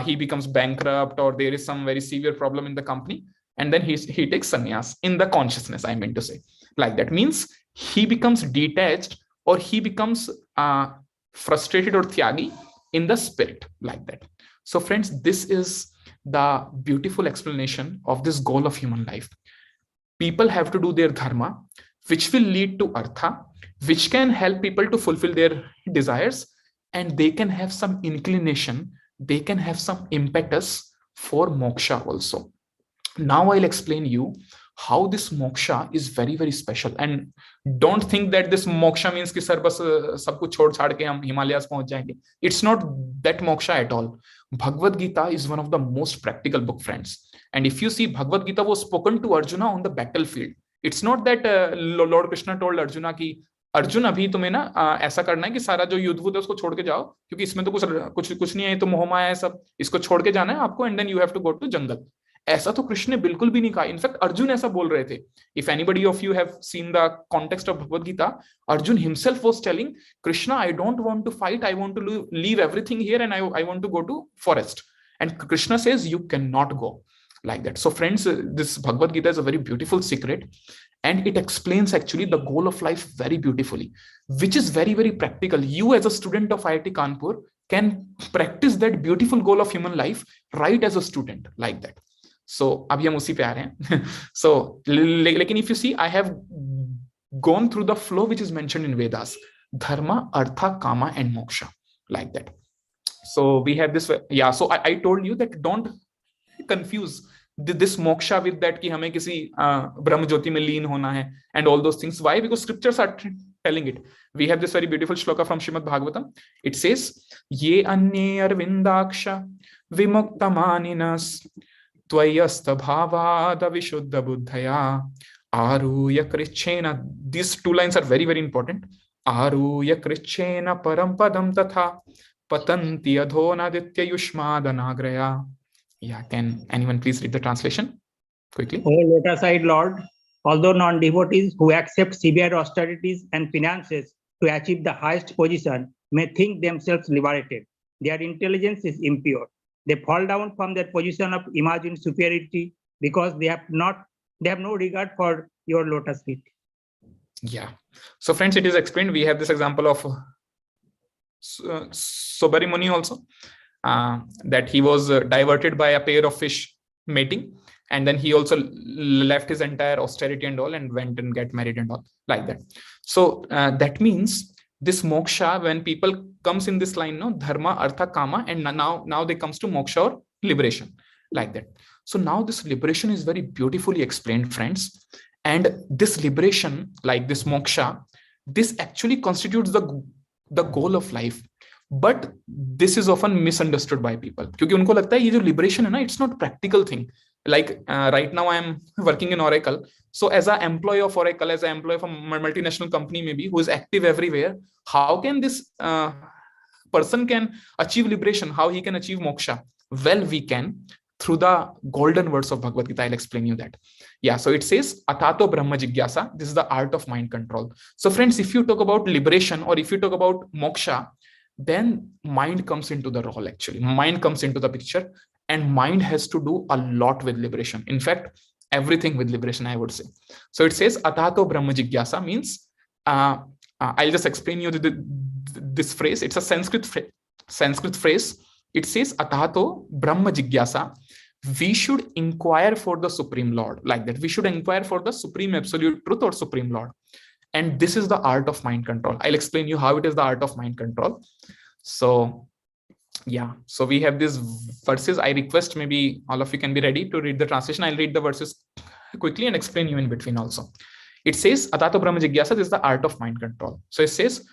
he becomes bankrupt, or there is some very severe problem in the company, and then he takes sannyas in the consciousness, I mean to say, like that. Means he becomes detached, or he becomes frustrated or tyagi in the spirit, like that. So friends, this is the beautiful explanation of this goal of human life. People have to do their dharma, which will lead to artha, which can help people to fulfill their desires, and they can have some inclination, they can have some impetus for moksha also. Now I'll explain you how this moksha is very, very special. And don't think that this moksha means कि sir बस सब कुछ छोड़ छाड़ के हम हिमालयास पहुंच जाएंगे. It's not that moksha at all. Bhagavad Gita is one of the most practical book, friends. And if you see, Bhagavad Gita was spoken to Arjuna on the battlefield. It's not that Lord Krishna told Arjuna कि अर्जुन अभी तुम्हें ना ऐसा करना है कि सारा जो युद्ध है उसको छोड़ के जाओ, क्योंकि इसमें तो कुछ नहीं है, तो मोहमाया है सब, इसको छोड़ के जाना है आपको, and then you have to go to jungle. ऐसा तो कृष्ण ने बिल्कुल भी नहीं कहा. इनफैक्ट अर्जुन ऐसा बोल रहे थे. If anybody of you have seen the context of Bhagavad Gita, Arjuna himself was telling Krishna, I don't want to fight, I want to leave everything here and I want to go to forest. And Krishna says you can not go, like that. So friends, this Bhagavad Gita is a very beautiful secret, and it explains actually the goal of life very beautifully, which is very, very practical. You as a student of IIT Kanpur can practice that beautiful goal of human life right as a student, like that. So abhi hum usi pe aa rahe hain. So lekin if you see, I have gone through the flow which is mentioned in Vedas: dharma, artha, kama and moksha, like that. So we have this, yeah, so I told you that don't confuse this moksha with that कि हमें किसी ब्रह्म ज्योति में लीन होना है and all those things. Why? Because scriptures are telling it. We have this very beautiful shloka from Srimad Bhagavatam. It says, ye anye arvindaksha vimuktamaninas tvayasta bhavada vishuddha buddhaya aruya krichena. These two lines are very, very important. Aruya krichena parampadam tatha patanti adhonaditya yushmadanagraya. Yeah, can anyone please read the translation quickly? O lotus-eyed Lord, although non-devotees who accept severe austerities and penances to achieve the highest position may think themselves liberated, their intelligence is impure. They fall down from their position of imagined superiority because they have no regard for your lotus feet. Yeah. So friends, it is explained. We have this example of Sobari Muni also. That he was diverted by a pair of fish mating, and then he also left his entire austerity and all and went and get married and all, like that. So that means this moksha, when people comes in this line, no, dharma, artha, kama, and now they comes to moksha or liberation, like that. So now this liberation is very beautifully explained, friends. And this liberation, like this moksha, this actually constitutes the goal of life. But this is often misunderstood by people, क्योंकि उनको लगता है ये जो liberation है ना, it's not practical thing. Like right now I am working in Oracle. So as an employee of Oracle, as an employee of a multinational company maybe, who is active everywhere, how can this person can achieve liberation? How he can achieve moksha? Well, we can through the golden words of Bhagavad Gita. I'll explain you that. Yeah, so it says Atato Brahma Jigyasa. This is the art of mind control. So friends, if you talk about liberation or if you talk about moksha, then mind comes into the role. Actually, mind comes into the picture, and mind has to do a lot with liberation. In fact, everything with liberation, I would say. So it says Atato Brahma Jigyasa means, I'll just explain you this phrase. It's a Sanskrit phrase. It says Atato Brahma Jigyasa. We should inquire for the Supreme Lord, like that. We should inquire for the Supreme Absolute Truth or Supreme Lord. And this is the art of mind control. I'll explain you how it is the art of mind control. So yeah, so we have these verses. I request maybe all of you can be ready to read the translation. I'll read the verses quickly and explain you in between also. It says, Atato Brahma Jigyasa, this is the art of mind control. So it says,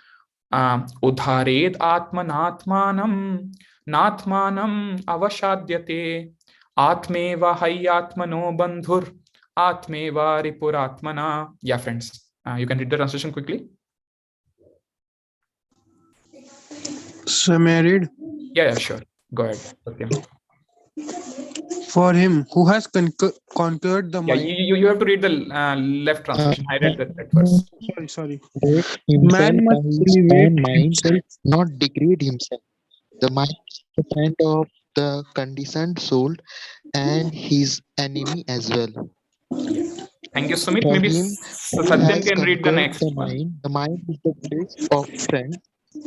Udhared Atmanatmanam Natmanam Avashadyate Atmeva Hayatmano Bandhur Atmeva Ripuratmana. Yeah, friends. You can read the translation quickly. So may I read? Yeah, sure. Go ahead. Okay. For him who has conquered the mind. You have to read the left translation. I read that verse. Sorry. Man must elevate himself, not degrade himself. The mind is the friend of the conditioned soul and his enemy as well. Thank you, Sumit. For Maybe him who Satyam has can read the conquered next one. the mind is the best of friend.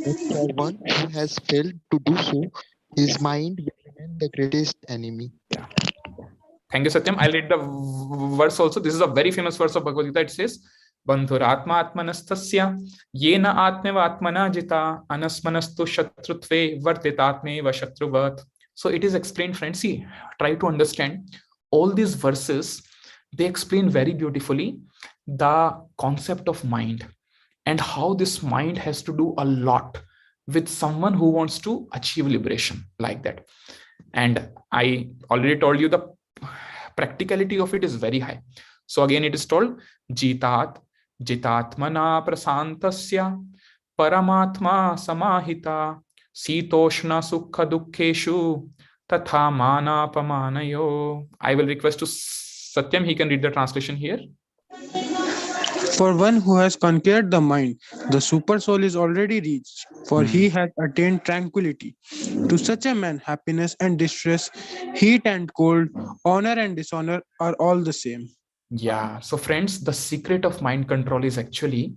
But for one who has failed to do so, his mind will remain the greatest enemy. Thank you, Satyam. I'll read the verse also. This is a very famous verse of Bhagavad Gita. It says, Bandhuratma atmanastasya yena atmeva atmana jita anasmanastu shatrutve vartitatmeva shatruvat. So it is explained, friends. See, try to understand all these verses. They explain very beautifully the concept of mind and how this mind has to do a lot with someone who wants to achieve liberation like that. And I already told you the practicality of it is very high. So again, it is told, Jitat jitatmana prasantasya paramatma samahita sitoshna sukha dukkeshu tatha mana pamanayo. I will request to Satyam, he can read the translation here. For one who has conquered the mind, the super soul is already reached, for he has attained tranquility. To such a man, happiness and distress, heat and cold, honor and dishonor are all the same. Yeah, so friends, the secret of mind control is actually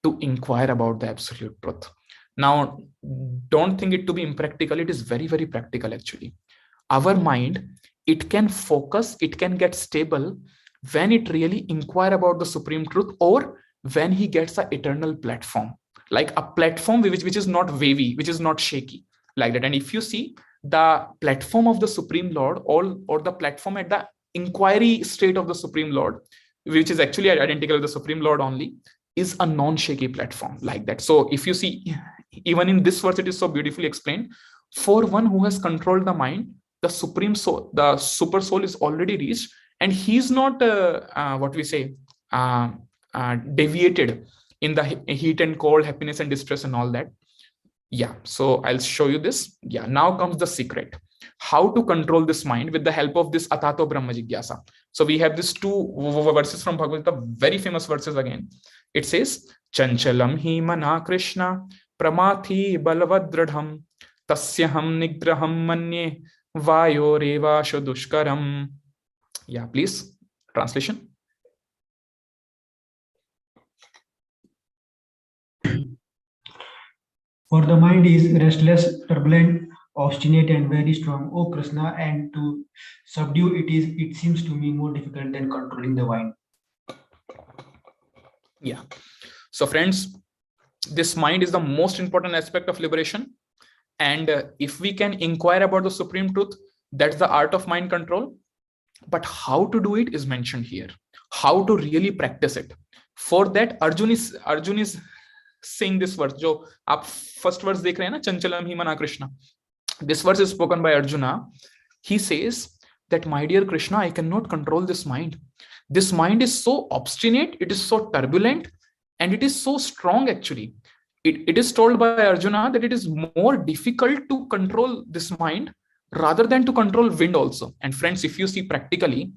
to inquire about the absolute truth. Now, don't think it to be impractical. It is very, very practical actually. Our mind, it can focus, it can get stable when it really inquire about the supreme truth, or when he gets an eternal platform, like a platform which is not wavy, which is not shaky like that. And if you see the platform of the Supreme Lord, or the platform at the inquiry state of the Supreme Lord, which is actually identical to the Supreme Lord only, is a non-shaky platform like that. So if you see, even in this verse, it is so beautifully explained. For one who has controlled the mind, the supreme soul, the super soul is already reached, and he's not what we say deviated in the heat and cold, happiness and distress and all that. Yeah, so I'll show you this. Yeah, now comes the secret, how to control this mind with the help of this Atato Brahma Jigyasa. So we have these two verses from Bhagavad Gita, very famous verses again. It says, Chanchalam hi mana Krishna pramathi balavadradham tasyaham nigraham manye vayo reva shudushkaram. Yeah, please, translation. For the mind is restless, turbulent, obstinate, and very strong, O Krishna, and to subdue it seems to me more difficult than controlling the mind. Yeah. So friends, this mind is the most important aspect of liberation. And if we can inquire about the supreme truth, that's the art of mind control. But how to do it is mentioned here. How to really practice it. For that, Arjun is saying this verse. जो आप first verse देख रहे हैं ना, Chanchalam hi mana Krishna. This verse is spoken by Arjuna. He says that, my dear Krishna, I cannot control this mind. This mind is so obstinate, it is so turbulent, and it is so strong actually. It is told by Arjuna that it is more difficult to control this mind rather than to control wind also. And friends, if you see practically,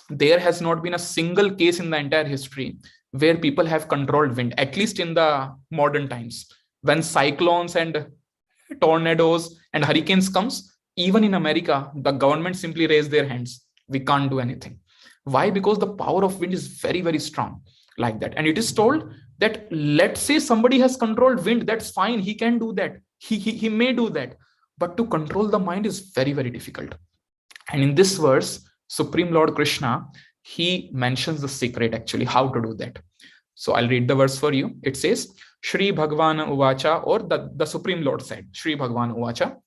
there has not been a single case in the entire history where people have controlled wind, at least in the modern times. When cyclones and tornadoes and hurricanes comes, even in America, the government simply raise their hands. We can't do anything. Why? Because the power of wind is very, very strong like that. And it is told that, let's say somebody has controlled wind, that's fine. He can do that. He may do that. But to control the mind is very, very difficult. And in this verse, Supreme Lord Krishna, he mentions the secret actually, how to do that. So I'll read the verse for you. It says, Shri Bhagavana Uvacha, or the Supreme Lord said, Shri Bhagavana Uvacha,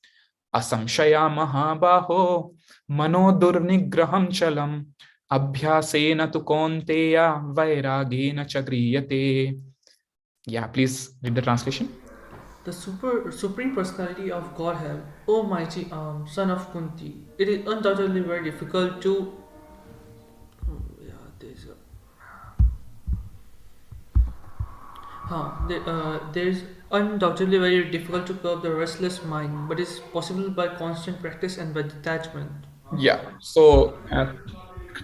Asamshaya Mahabaho Mano Durnigraham Chalam Abhyasena tu Konteya Vairagena Chagriyate. Yeah, please read the translation. The supreme personality of Godhead, O mighty arm, son of Kunti, it is undoubtedly very difficult to there's undoubtedly very difficult to curb the restless mind, but it's possible by constant practice and by detachment. Yeah, so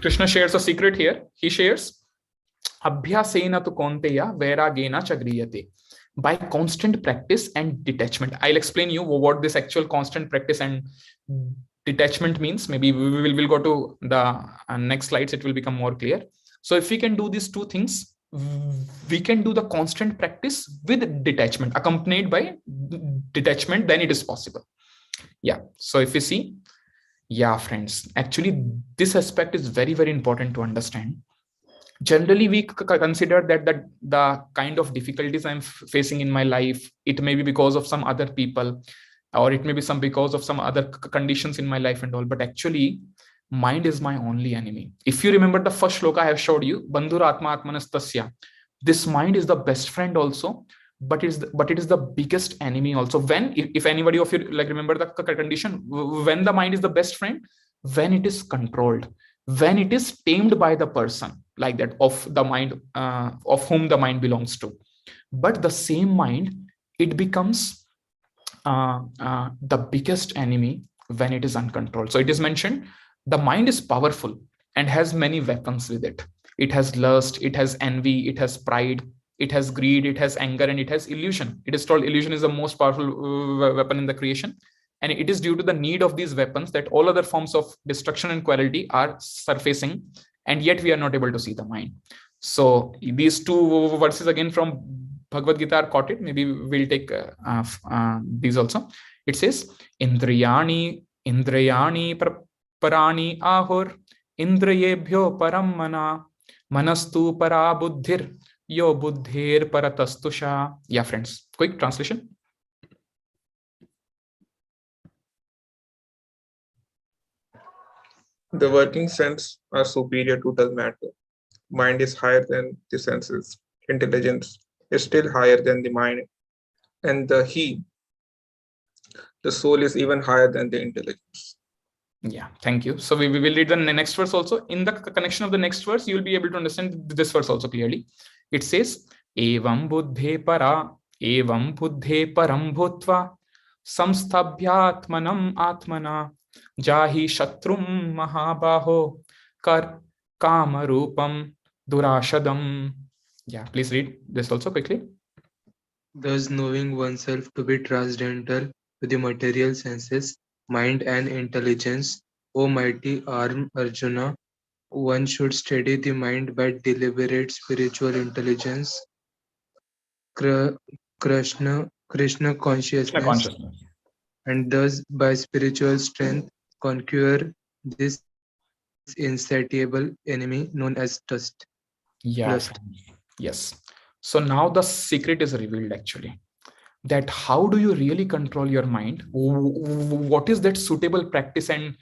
Krishna shares a secret here. He shares, Abhyasena tu konteya vairagena chagriyate. By constant practice and detachment. I'll explain you what this actual constant practice and detachment means, maybe we'll go to the next slides, it will become more clear. So if we can do these two things, we can do the constant practice with detachment, accompanied by detachment, then it is possible. Yeah, so if you see, yeah, friends, actually this aspect is very, very important to understand. Generally, we consider that the kind of difficulties I'm facing in my life, it may be because of some other people, or it may be because of some other conditions in my life and all, but actually mind is my only enemy. If you remember the first shloka I have showed you, Bandhur Atma Atmanastasya, this mind is the best friend also, but it is the biggest enemy also. When, if anybody of you like remember the condition, when the mind is the best friend, when it is controlled, when it is tamed by the person like that, of the mind, of whom the mind belongs to. But the same mind, it becomes the biggest enemy when it is uncontrolled. So it is mentioned, the mind is powerful and has many weapons with it. It has lust, it has envy, it has pride, it has greed, it has anger, and it has illusion. It is told illusion is the most powerful weapon in the creation. And it is due to the need of these weapons that all other forms of destruction and quality are surfacing, and yet we are not able to see the mind. So these two verses again from Bhagavad Gita are quoted. Maybe we'll take these also. It says, Indrayani parani ahur, Indrayebhyo param mana, manastu para buddhir, yo buddhir paratastusha. Yeah, friends, quick translation. The working sense are superior to the matter. Mind is higher than the senses. Intelligence is still higher than the mind. And the soul is even higher than the intelligence. Yeah, thank you. So we will read the next verse also. In the connection of the next verse, you will be able to understand this verse also clearly. It says, Evam buddhe param bhutva samstabhyatmanam atmana jahi shatrum mahabaho kar kamarupam durashadam. Yeah, please read this also quickly. Thus, knowing oneself to be transcendental to the material senses, mind and intelligence, O mighty Arjuna, one should steady the mind by deliberate spiritual intelligence, Krishna consciousness, and thus by spiritual strength conquer this insatiable enemy known as dust. Yes. Yes. So now the secret is revealed actually, that how do you really control your mind? What is that suitable practice and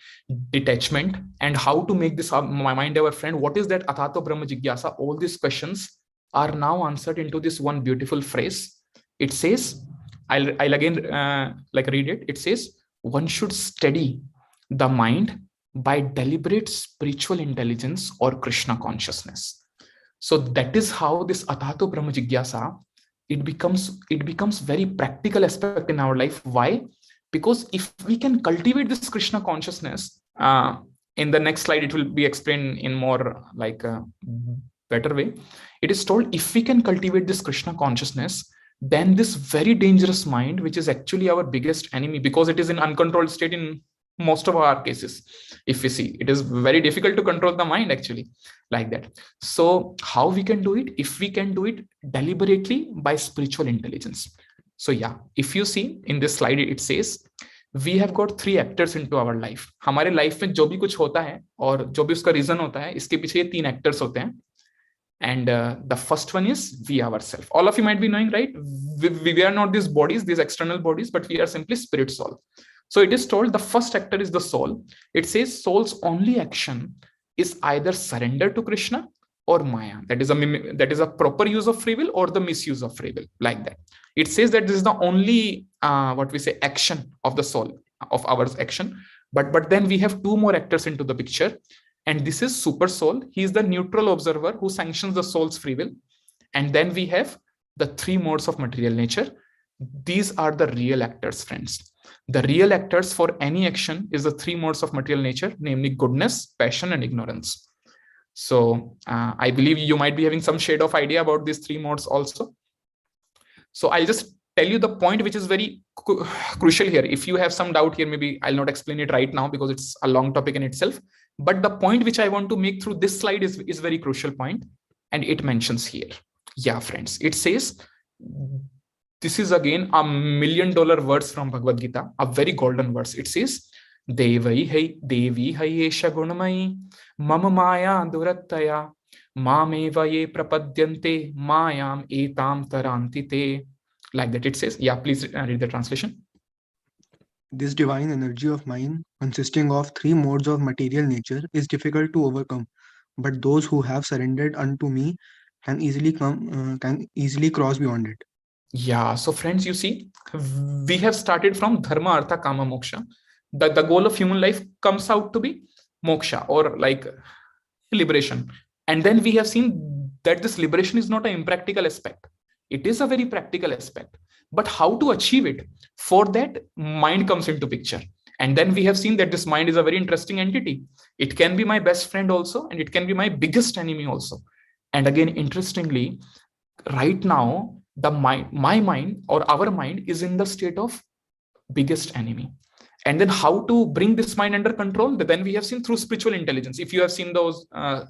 detachment, and how to make this my mind our friend? What is that Athato Brahma Jigyasa? All these questions are now answered into this one beautiful phrase. It says, I'll again read it. It says, one should steady the mind by deliberate spiritual intelligence or Krishna consciousness. So that is how this Athato Brahma Jigyasa, it becomes very practical aspect in our life. Why? Because if we can cultivate this Krishna consciousness, in the next slide it will be explained in more like a better way. It is told, if we can cultivate this Krishna consciousness, then this very dangerous mind, which is actually our biggest enemy, because it is in uncontrolled state in most of our cases, if we see, it is very difficult to control the mind actually like that. So how we can do it? If we can do it deliberately by spiritual intelligence. So yeah, if you see in this slide, it says we have got 3 actors into our life. हमारे life में जो भी कुछ होता है और जो भी उसका रीजन होता है, इसके पीछे 3 actors होते हैं. And the first one is we ourselves. All of you might be knowing, right? We are not these bodies, these external bodies, but we are simply spirit soul. So it is told the first actor is the soul. It says soul's only action is either surrender to Krishna or Maya. That is a proper use of free will or the misuse of free will, like that. It says that this is the only action of the soul, of our action. But then we have 2 more actors into the picture. And this is super soul. He is the neutral observer who sanctions the soul's free will. And then we have the 3 modes of material nature. These are the real actors, friends. The real actors for any action is the 3 modes of material nature, namely goodness, passion, and ignorance. So I believe you might be having some shade of idea about these 3 modes also. So I'll just tell you the point which is very crucial here. If you have some doubt here, maybe I'll not explain it right now because it's a long topic in itself. But the point which I want to make through this slide is very crucial point, and it mentions here. Yeah, friends, it says, this is again a $1 million verse from Bhagavad Gita, a very golden verse. It says, Devi hai esha gunamai mama maya durattaya mameva ye prapadyante mayam etam tarantite. Like that it says. Yeah, please read the translation. This divine energy of mine, consisting of 3 modes of material nature, is difficult to overcome, but those who have surrendered unto me can easily cross beyond it. Yeah, so friends, you see, we have started from dharma, artha, kama, moksha. The goal of human life comes out to be moksha, or like liberation. And then we have seen that this liberation is not an impractical aspect. It is a very practical aspect. But how to achieve it? For that, mind comes into picture. And then we have seen that this mind is a very interesting entity. It can be my best friend also, and it can be my biggest enemy also. And again, interestingly, right now, my mind or our mind is in the state of biggest enemy. And then how to bring this mind under control? Then we have seen through spiritual intelligence. If you have seen those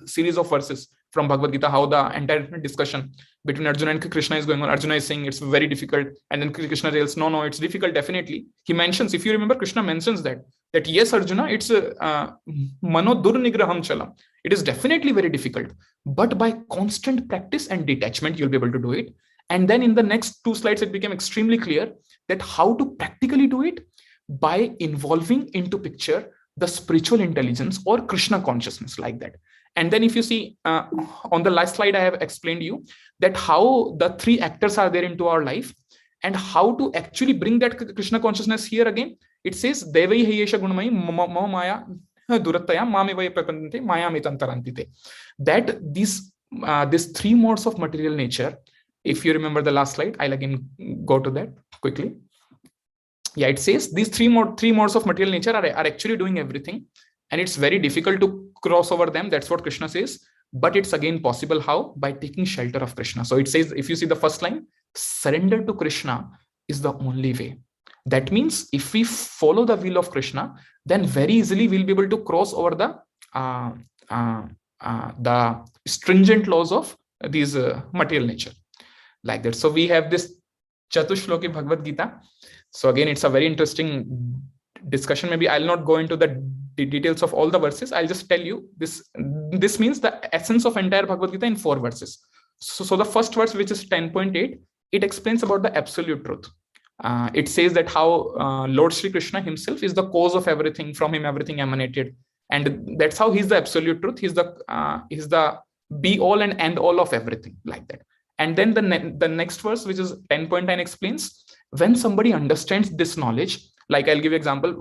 series of verses from Bhagavad Gita, how the entire discussion between Arjuna and Krishna is going on. Arjuna is saying it's very difficult. And then Krishna tells, no, it's difficult, definitely. He mentions, if you remember, Krishna mentions that yes, Arjuna, it's mano durnigraham chalam. It is definitely very difficult. But by constant practice and detachment, you'll be able to do it. And then in the next 2 slides, it became extremely clear that how to practically do it by involving into picture the spiritual intelligence or Krishna consciousness, like that. And then if you see on the last slide, I have explained you that how the 3 actors are there into our life and how to actually bring that Krishna consciousness here again. It says, Devai hayesha gunamai mama maya durattaya mamevaya prapandante maya metantarantite. That these 3 modes of material nature, if you remember the last slide, I'll again go to that quickly. Yeah, it says these three modes of material nature are actually doing everything, and it's very difficult to cross over them. That's what Krishna says. But it's again possible. How? By taking shelter of Krishna. So it says, if you see the first line, surrender to Krishna is the only way. That means if we follow the will of Krishna, then very easily we'll be able to cross over the stringent laws of these material nature, like that. So we have this Chatushloki Bhagavad Gita. So again, it's a very interesting discussion. Maybe I'll not go into the details of all the verses. I'll just tell you this. This means the essence of entire Bhagavad Gita in 4 verses. So the first verse, which is 10.8, it explains about the absolute truth. It says that how Lord Sri Krishna himself is the cause of everything. From him, everything emanated. And that's how he's the absolute truth. He's the be all and end all of everything, like that. And then the next verse, which is 10.9, explains when somebody understands this knowledge, like I'll give you an example.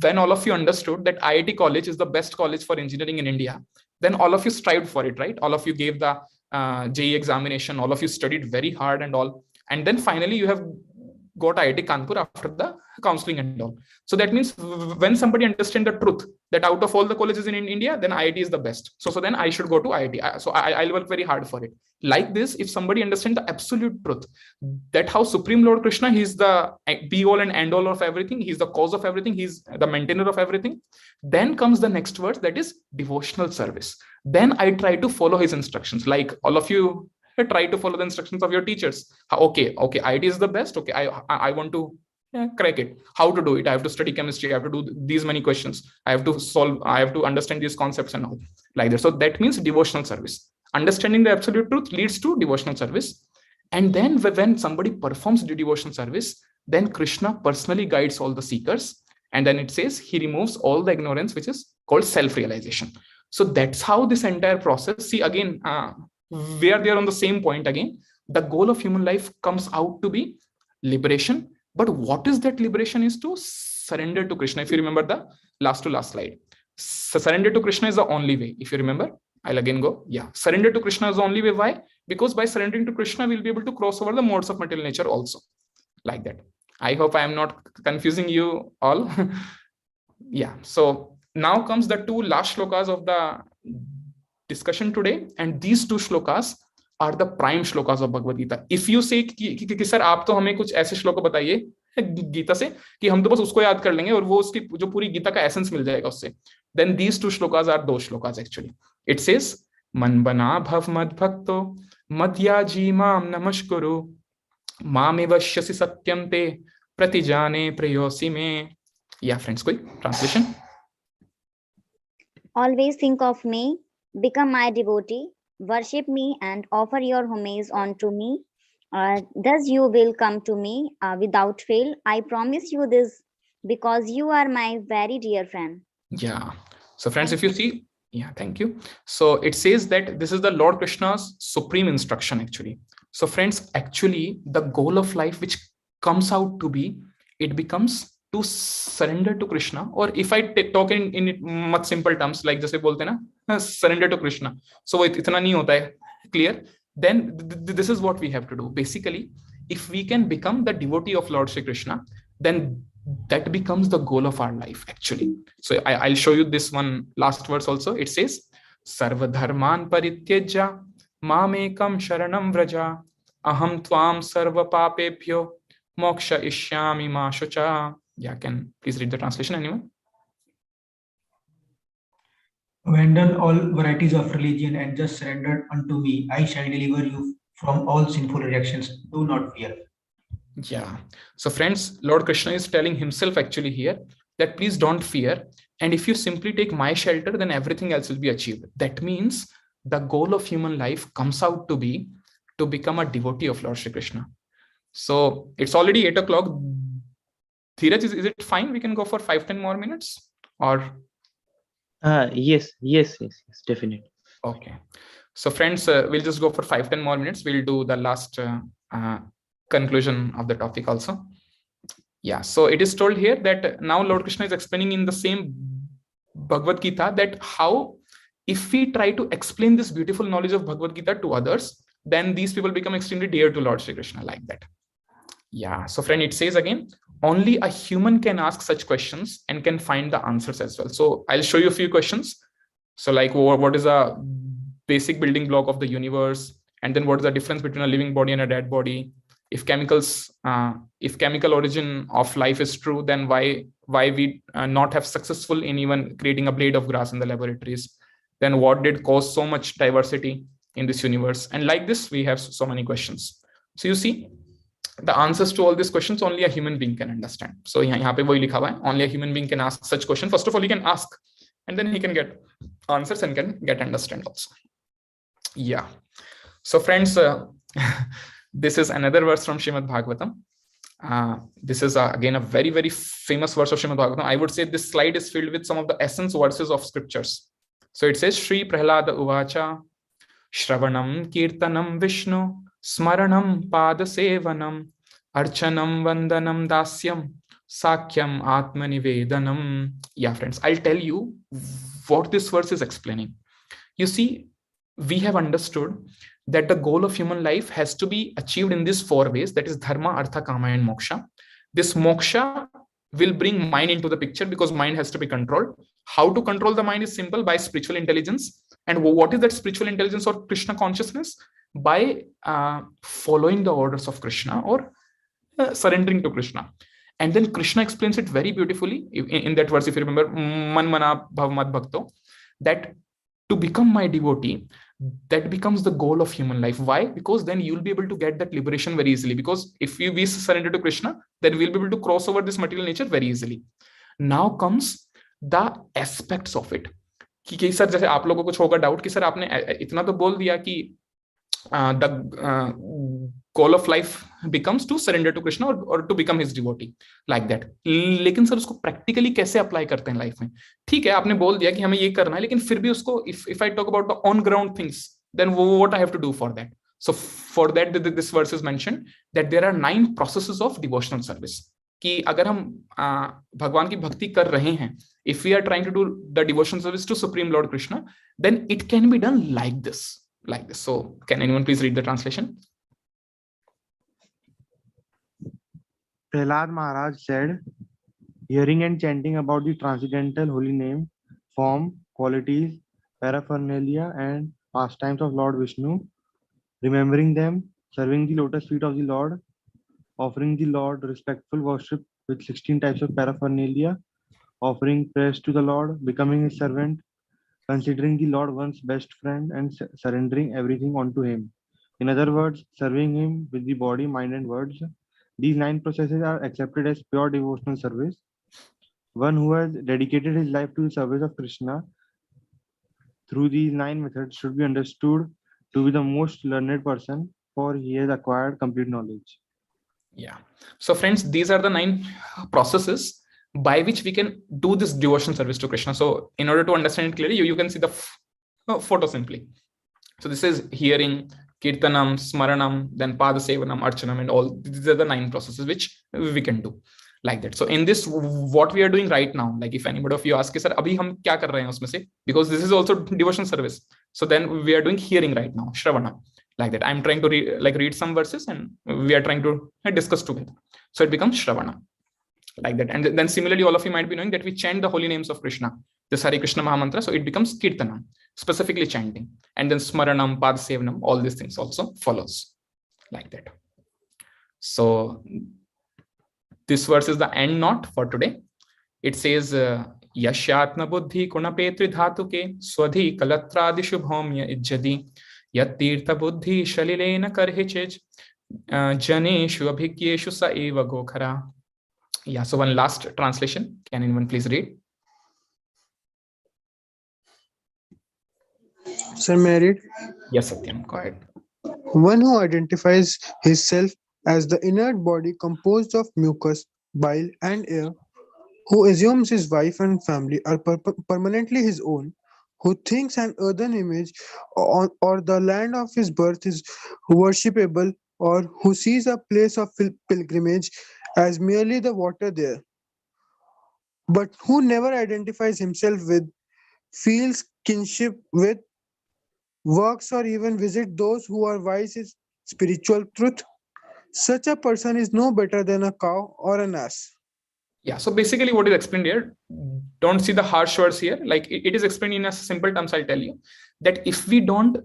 When all of you understood that IIT college is the best college for engineering in India, then all of you strived for it, right? All of you gave the JEE examination, all of you studied very hard and all. And then finally you have got IIT Kanpur after the counseling and all. So that means when somebody understands the truth that out of all the colleges in India, then IIT is the best. So then I should go to IIT. So I'll work very hard for it. Like this, if somebody understands the absolute truth, that how Supreme Lord Krishna, he's the be all and end all of everything. He's the cause of everything. He's the maintainer of everything. Then comes the next verse, that is devotional service. Then I try to follow his instructions. Like all of you try to follow the instructions of your teachers. Okay, IIT is the best. Okay, I want to crack it. How to do it? I have to study chemistry. I have to do these many questions. I have to understand these concepts and all, like that. So that means devotional service. Understanding the absolute truth leads to devotional service. And then when somebody performs the devotional service, then Krishna personally guides all the seekers. And then it says he removes all the ignorance, which is called self-realization. So that's how this entire process, see again, we are there on the same point again. The goal of human life comes out to be liberation. But what is that liberation? Is to surrender to Krishna. If you remember the last to last slide, surrender to Krishna is the only way. If you remember, I'll again go. Yeah, surrender to Krishna is the only way. Why? Because by surrendering to Krishna, we'll be able to cross over the modes of material nature also, like that. I hope I am not confusing you all. Yeah. So now comes the 2 last shlokas of the discussion today. And these 2 shlokas are the prime shlokas of Bhagavad Gita. If you say कि sir आप तो हमें कुछ ऐसे श्लोक बताइए गीता से कि हम तो बस उसको याद कर लेंगे और वो उसकी जो पूरी गीता का एसेंस मिल जाएगा उससे, then these two shlokas are those shlokas actually. It says man bana bhav mad bhakto madhyaji mam namaskuru mamevashyasi satyam te pratijane prayosi me. Yeah friends, koi translation? Always think of me, become my devotee, worship me and offer your homage unto me. Thus you will come to me without fail. I promise you this because you are my very dear friend. Yeah. So friends, if you see, yeah, thank you. So it says that this is the Lord Krishna's supreme instruction actually. So friends, actually the goal of life which comes out to be, it becomes to surrender to Krishna. Or if I talk in much simple terms, like जैसे बोलते हैं ना, surrender to Krishna. So वो इतना नहीं होता है clear. Then this is what we have to do. Basically, if we can become the devotee of Lord Shri Krishna, then that becomes the goal of our life actually. So I'll show you this one last verse also. It says sarva dharman parityajya mamekam sharanam vraja aham tvam sarva papebhyo moksha ishyami ma shucha. Yeah, can please read the translation, anyone? Abandon all varieties of religion and just surrender unto me. I shall deliver you from all sinful reactions. Do not fear. Yeah. So friends, Lord Krishna is telling himself actually here that please don't fear. And if you simply take my shelter, then everything else will be achieved. That means the goal of human life comes out to be to become a devotee of Lord Shri Krishna. So it's already 8 o'clock. Dheeraj, is it fine? We can go for 5-10 more minutes or? Yes, definitely. Okay. So friends, we'll just go for 5-10 more minutes. We'll do the last conclusion of the topic also. Yeah, so it is told here that now Lord Krishna is explaining in the same Bhagavad Gita that how if we try to explain this beautiful knowledge of Bhagavad Gita to others, then these people become extremely dear to Lord Shri Krishna, like that. Yeah, so friend, it says again, only a human can ask such questions and can find the answers as well. So I'll show you a few questions. So like, what is a basic building block of the universe? And then what is the difference between a living body and a dead body? If chemical origin of life is true, then why we not have successful in even creating a blade of grass in the laboratories? Then what did cause so much diversity in this universe? And like this, we have so many questions. So you see, the answers to all these questions only a human being can understand. So यहाँ पे वही लिखा हुआ है, only a human being can ask such question. First of all, he can ask, and then he can get answers and can get understand also. Yeah. So friends, this is another verse from Srimad Bhagavatam. This is again a very, very famous verse of Srimad Bhagavatam. I would say this slide is filled with some of the essence verses of scriptures. So it says, Shri Prahlada Uvacha, Shravanam Kirtanam Vishnu, Smaranam Pada Sevanam, Archanam Vandanam Dasyam, Sakyam Atmanivedanam. Yeah, friends, I'll tell you what this verse is explaining. You see, we have understood that the goal of human life has to be achieved in these 4 ways, that is dharma, artha, kama and moksha. This moksha will bring mind into the picture because mind has to be controlled. How to control the mind is simple, by spiritual intelligence. And what is that spiritual intelligence or Krishna consciousness? By following the orders of Krishna or surrendering to Krishna. And then Krishna explains it very beautifully in that verse, if you remember, man mana bhav mad bhakto, that to become my devotee, that becomes the goal of human life. Why? Because then you'll be able to get that liberation very easily. Because if we surrender to Krishna, then we'll be able to cross over this material nature very easily. Now comes the aspects of it. कि sir जैसे आप लोगों को कुछ होगा doubt कि sir आपने इतना तो बोल दिया कि the goal of life becomes to surrender to Krishna or to become his devotee, like that. लेकिन सर उसको practically कैसे apply करते हैं life में? ठीक है, आपने बोल दिया कि हमें ये करना है, लेकिन फिर भी उसको if I talk about the on ground things, then what I have to do for that? So for that, this verse is mentioned that there are 9 processes of devotional service. कि अगर हम भगवान की भक्ति कर रहे हैं, if we are trying to do the devotional service to Supreme Lord Krishna, then it can be done like this. Like this. So can anyone please read the translation? Prahlad Maharaj said, hearing and chanting about the transcendental holy name, form, qualities, paraphernalia, and pastimes of Lord Vishnu, remembering them, serving the lotus feet of the Lord, offering the Lord respectful worship with 16 types of paraphernalia, offering prayers to the Lord, becoming his servant, considering the Lord one's best friend, and surrendering everything onto him. In other words, serving him with the body, mind, and words. These 9 processes are accepted as pure devotional service. One who has dedicated his life to the service of Krishna through these 9 methods should be understood to be the most learned person, for he has acquired complete knowledge. Yeah. So friends, these are the 9 processes by which we can do this devotional service to Krishna. So in order to understand it clearly, you can see the photo simply. So this is hearing, kirtanam, smaranam, then padasevanam, archanam, and all. These are the 9 processes which we can do like that. So in this, what we are doing right now, like if anybody of you asks, sir, abhi hum kya kar rahe hain usme se? Because this is also devotional service. So then we are doing hearing right now, Shravana, like that. I'm trying to read some verses and we are trying to discuss together. So it becomes Shravana, like that. And then similarly, all of you might be knowing that we chant the holy names of Krishna, this Hare Krishna Mahamantra. So it becomes Kirtanam, specifically chanting. And then Smaranam, Padasevanam, all these things also follows like that. So this verse is the end note for today. It says, Yashyatma buddhi kunapetri dhatuke swadhi kalatradi shubhomya ijjadi yattirtha buddhi shalilena karhichej janeshu abhigyeshu sa eva gokhara. Yeah, so one last translation. Can anyone please read? Sir, may I read? Yes, Satyam, go ahead. One who identifies himself as the inert body composed of mucus, bile, and air, who assumes his wife and family are permanently his own, who thinks an earthen image or the land of his birth is worshipable, or who sees a place of pilgrimage as merely the water there, but who never identifies himself with, feels kinship with, works or even visit those who are wise in spiritual truth, such a person is no better than a cow or an ass. Yeah, so basically what is explained here, don't see the harsh words here, like it is explained in a simple terms. I'll tell you that if we don't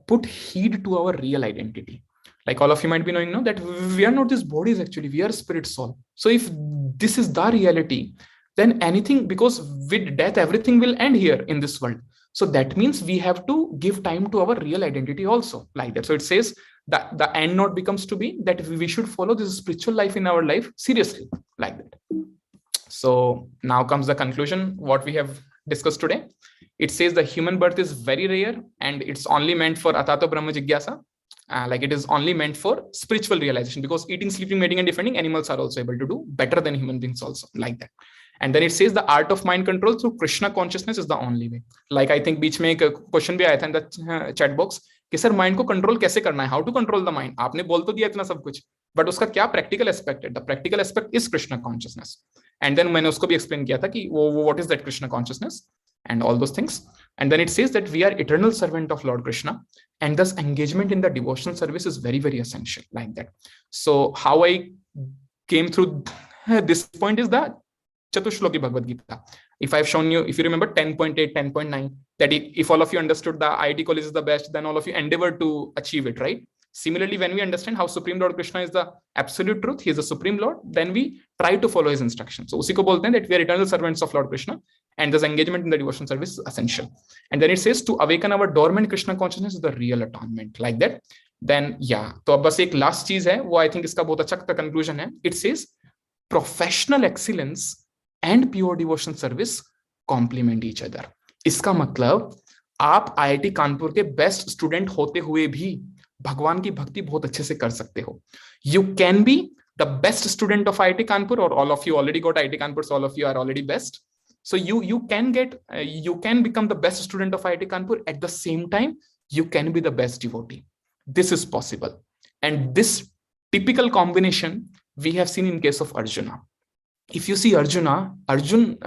put heed to our real identity, like all of you might be knowing now that we are not these bodies, actually we are spirit soul. So if this is the reality, then anything, because with death everything will end here in this world. So that means we have to give time to our real identity also, like that. So it says that the end note becomes to be that we should follow this spiritual life in our life seriously, like that. So now comes the conclusion, what we have discussed today. It says the human birth is very rare and it's only meant for Atato Brahma Jigyasa. Like it is only meant for spiritual realization, because eating, sleeping, mating, and defending, animals are also able to do better than human beings also, like that. And then it says the art of mind control through Krishna consciousness is the only way. Like I think बीच में एक question भी आया था in the chat box कि sir mind को control कैसे करना है, how to control the mind. आपने बोल तो दिया इतना सब कुछ, बट उसका क्या प्रैक्टिकल एस्पेक्ट है? The practical aspect is Krishna consciousness. And then मैंने उसको भी एक्सप्लेन किया था कि वो what is that Krishna consciousness and all those things. And then it says that we are eternal servant of Lord Krishna, and thus engagement in the devotional service is very, very essential, like that. So how I came through this point is that Chatushloki Bhagavad Gita. If I've shown you, if you remember 10.8, 10.9, that if all of you understood the IIT college is the best, then all of you endeavor to achieve it, right? Similarly, when we understand how Supreme Lord Krishna is the absolute truth, he is the Supreme Lord, then we try to follow his instructions. So उसी को बोलते हैं that we are eternal servants of Lord Krishna, and this engagement in the devotion service is essential. And then it says to awaken our dormant Krishna consciousness is the real atonement, like that. Then yeah, तो अब बस एक last चीज है, वो I think इसका बहुत अच्छा conclusion है. It says professional excellence and pure devotion service complement each other. इसका मतलब आप IIT कानपुर के बेस्ट स्टूडेंट होते हुए भी भगवान की भक्ति बहुत अच्छे से कर सकते हो. You can be the best student of IIT Kanpur, or all of you already got IIT Kanpur, so all of you are already best. So you can become the best student of IIT Kanpur. At the same time, you can be the best devotee. This is possible, and this typical combination we have seen in case of Arjuna. If you see Arjun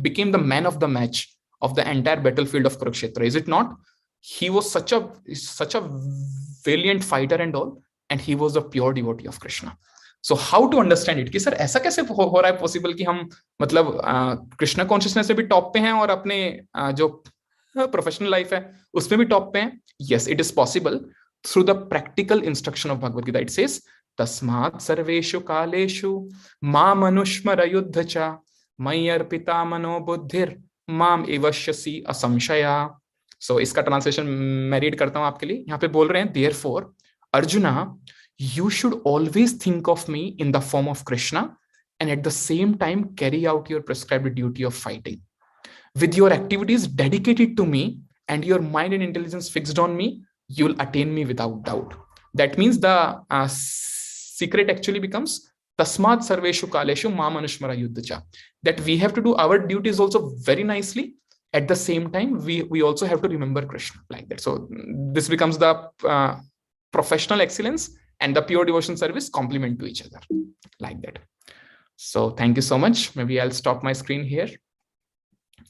became the man of the match of the entire battlefield of Kurukshetra, is it not? He was such a valiant fighter and all, and he was a pure devotee of Krishna. So how to understand it कि sir ऐसा कैसे हो रहा है possible कि हम मतलब Krishna consciousness से भी टॉप पे हैं और अपने जो प्रोफेशनल लाइफ है उसमें भी टॉप पे हैं? Yes, it is possible, through the practical instruction of Bhagavad Gita. It says, Tasmat sarveshu kaleshu ma manushmara yuddhacha mayar pita mano buddhir mam evashyasi asamshaya. So इसका translation मैं read करता हूँ आपके लिए. यहाँ पे बोल रहे हैं, therefore Arjuna, you should always think of me in the form of Krishna and at the same time carry out your prescribed duty of fighting. With your activities dedicated to me and your mind and intelligence fixed on me, you'll attain me without doubt. That means the secret actually becomes Tasmat Sarveshu Kaleshu Ma Manushmara Yuddhacha. That we have to do our duties also very nicely. At the same time, we also have to remember Krishna like that. So this becomes the professional excellence and the pure devotion service complement to each other like that. So thank you so much. Maybe I'll stop my screen here.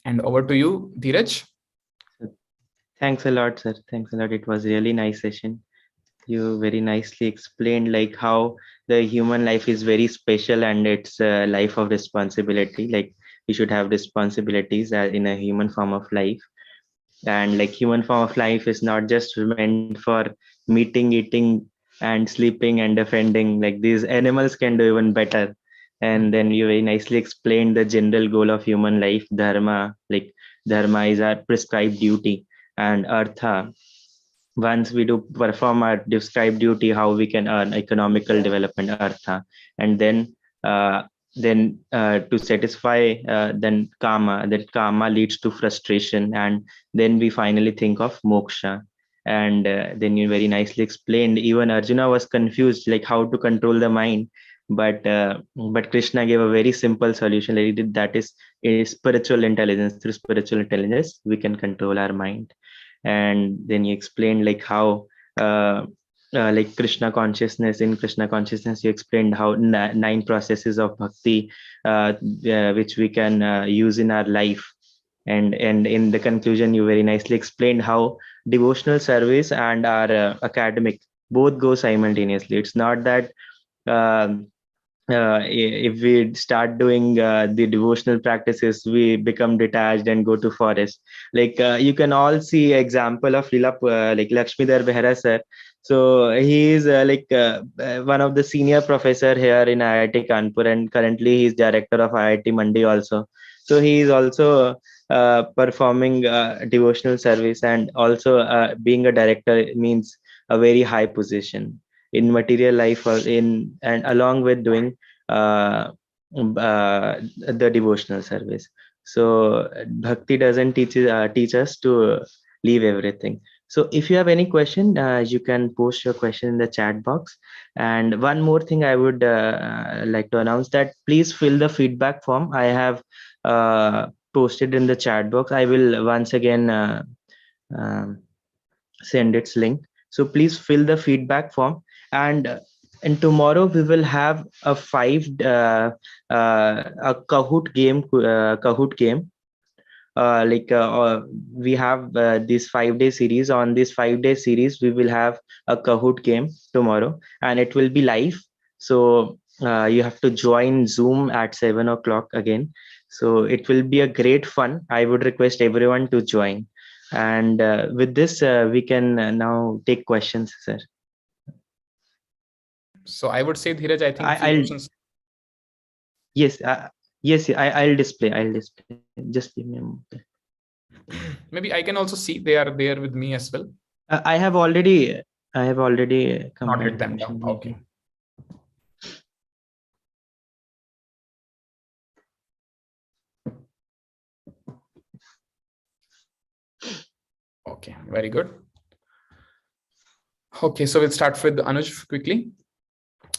And over to you, Dheeraj. Thanks a lot, sir. Thanks a lot. It was really nice session. You very nicely explained like how the human life is very special and it's a life of responsibility. Like we should have responsibilities in a human form of life. And like human form of life is not just meant for meeting, eating, and sleeping and defending. Like these animals can do even better. And then you very nicely explained the general goal of human life, dharma. Like dharma is our prescribed duty, and artha. Once we do perform our prescribed duty, how we can earn economical development, artha, and then to satisfy then kama. That kama leads to frustration, and then we finally think of moksha. And then you very nicely explained. Even Arjuna was confused, like how to control the mind. But Krishna gave a very simple solution. That is spiritual intelligence. Through spiritual intelligence, we can control our mind. And then you explained like how like Krishna consciousness. In Krishna consciousness, you explained how 9 processes of bhakti which we can use in our life. And in the conclusion, you very nicely explained how devotional service and our academic both go simultaneously. It's not that if we start doing the devotional practices, we become detached and go to forest. Like you can all see example of like Lakshmidhar Behera sir. So he is one of the senior professor here in IIT Kanpur, and currently he is director of IIT Mandi also. So he is also performing devotional service, and also being a director means a very high position in material life, and along with doing the devotional service. So bhakti doesn't teach us to leave everything. So if you have any question, you can post your question in the chat box. And one more thing I would like to announce, that please fill the feedback form. I have posted in the chat box. I will once again send its link. So please fill the feedback form. And tomorrow we will have a a Kahoot game. We have this 5-day series. On this 5-day series, we will have a Kahoot game tomorrow, and it will be live. So you have to join Zoom at 7 o'clock again. So it will be a great fun. I would request everyone to join. And with this, we can now take questions, sir. So I would say, Dheeraj, I think I'll display. Just give me a moment. Maybe I can also see they are there with me as well. I have already noted them down. Okay. Okay, very good. Okay, so we'll start with Anuj quickly.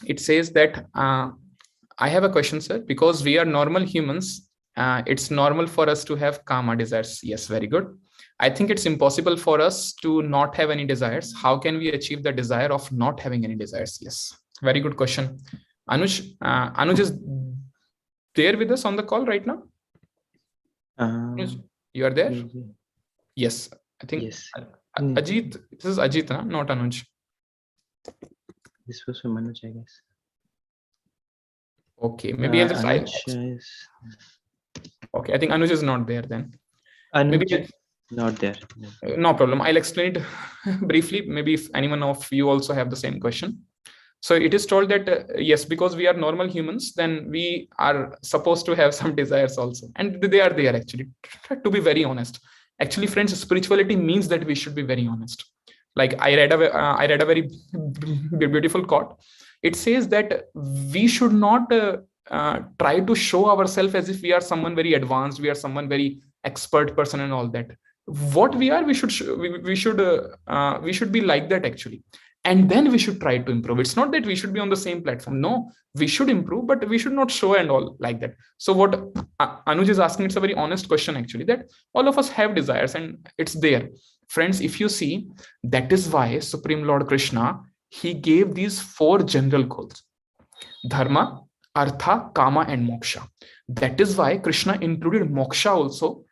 It says that I have a question, sir. Because we are normal humans, it's normal for us to have kama desires. Yes, very good. I think it's impossible for us to not have any desires. How can we achieve the desire of not having any desires? Yes, very good question. Anuj is there with us on the call right now? Anuj, you are there? Yes, I think yes. Ajit, this is Ajit, not Anuj. This was from Anuj, I guess. Okay, maybe I'll just Okay, I think Anuj is not there then. Anuj, Not there. No problem. I'll explain it briefly. Maybe if anyone of you also have the same question. So it is told that yes, because we are normal humans, then we are supposed to have some desires also, and they are there actually. To be very honest, actually, friends, spirituality means that we should be very honest. Like I read a very beautiful quote. It says that we should not try to show ourselves as if we are someone very advanced, we are someone very expert person, and all that. What we are, we should be like that actually, and then we should try to improve. It's not that we should be on the same platform. No, we should improve, but we should not show and all like that. So what Anuj is asking, it's a very honest question actually, that all of us have desires and it's there. Friends, if you see, that is why Supreme Lord Krishna, he gave these 4 general goals: dharma, artha, kama, and moksha. That is why Krishna included moksha also,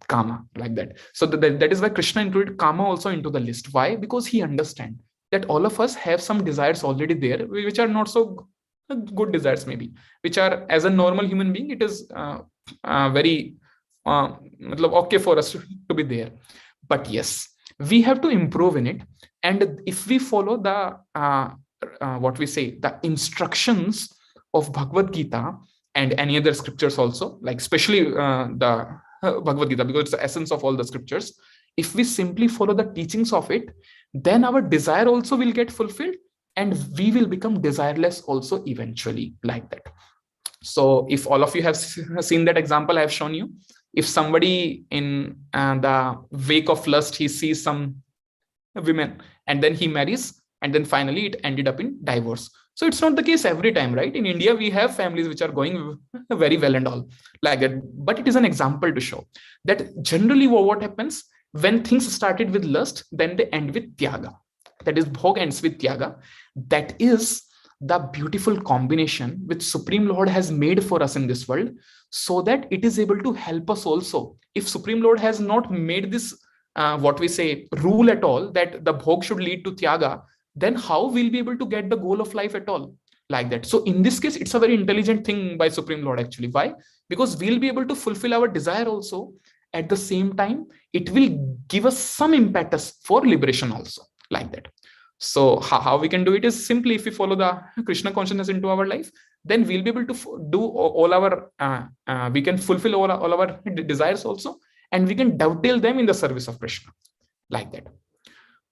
kama, like that. So that is why Krishna included kama also into the list. Why? Because he understands that all of us have some desires already there, which are not so good desires, maybe, which are, as a normal human being, it is very okay for us to be there. But yes, we have to improve in it. And if we follow the the instructions of Bhagavad Gita and any other scriptures also, like especially the Bhagavad Gita, because it's the essence of all the scriptures, if we simply follow the teachings of it, then our desire also will get fulfilled and we will become desireless also eventually, like that. So if all of you have seen that example I have shown you, if somebody in the wake of lust, he sees some women and then he marries, and then finally it ended up in divorce. So it's not the case every time, right? In India, we have families which are going very well and all like that. But it is an example to show that generally what happens when things started with lust, then they end with tyaga. That is, bhog ends with tyaga. That is the beautiful combination which Supreme Lord has made for us in this world, so that it is able to help us also. If Supreme Lord has not made this rule at all, that the bhog should lead to tyaga, then how we'll be able to get the goal of life at all, like that. So in this case, it's a very intelligent thing by Supreme Lord actually. Why? Because we'll be able to fulfill our desire also. At the same time, it will give us some impetus for liberation also, like that. So how we can do it is simply, if we follow the Krishna consciousness into our life, then we'll be able to do all our we can fulfill all our desires also, and we can dovetail them in the service of Krishna, like that.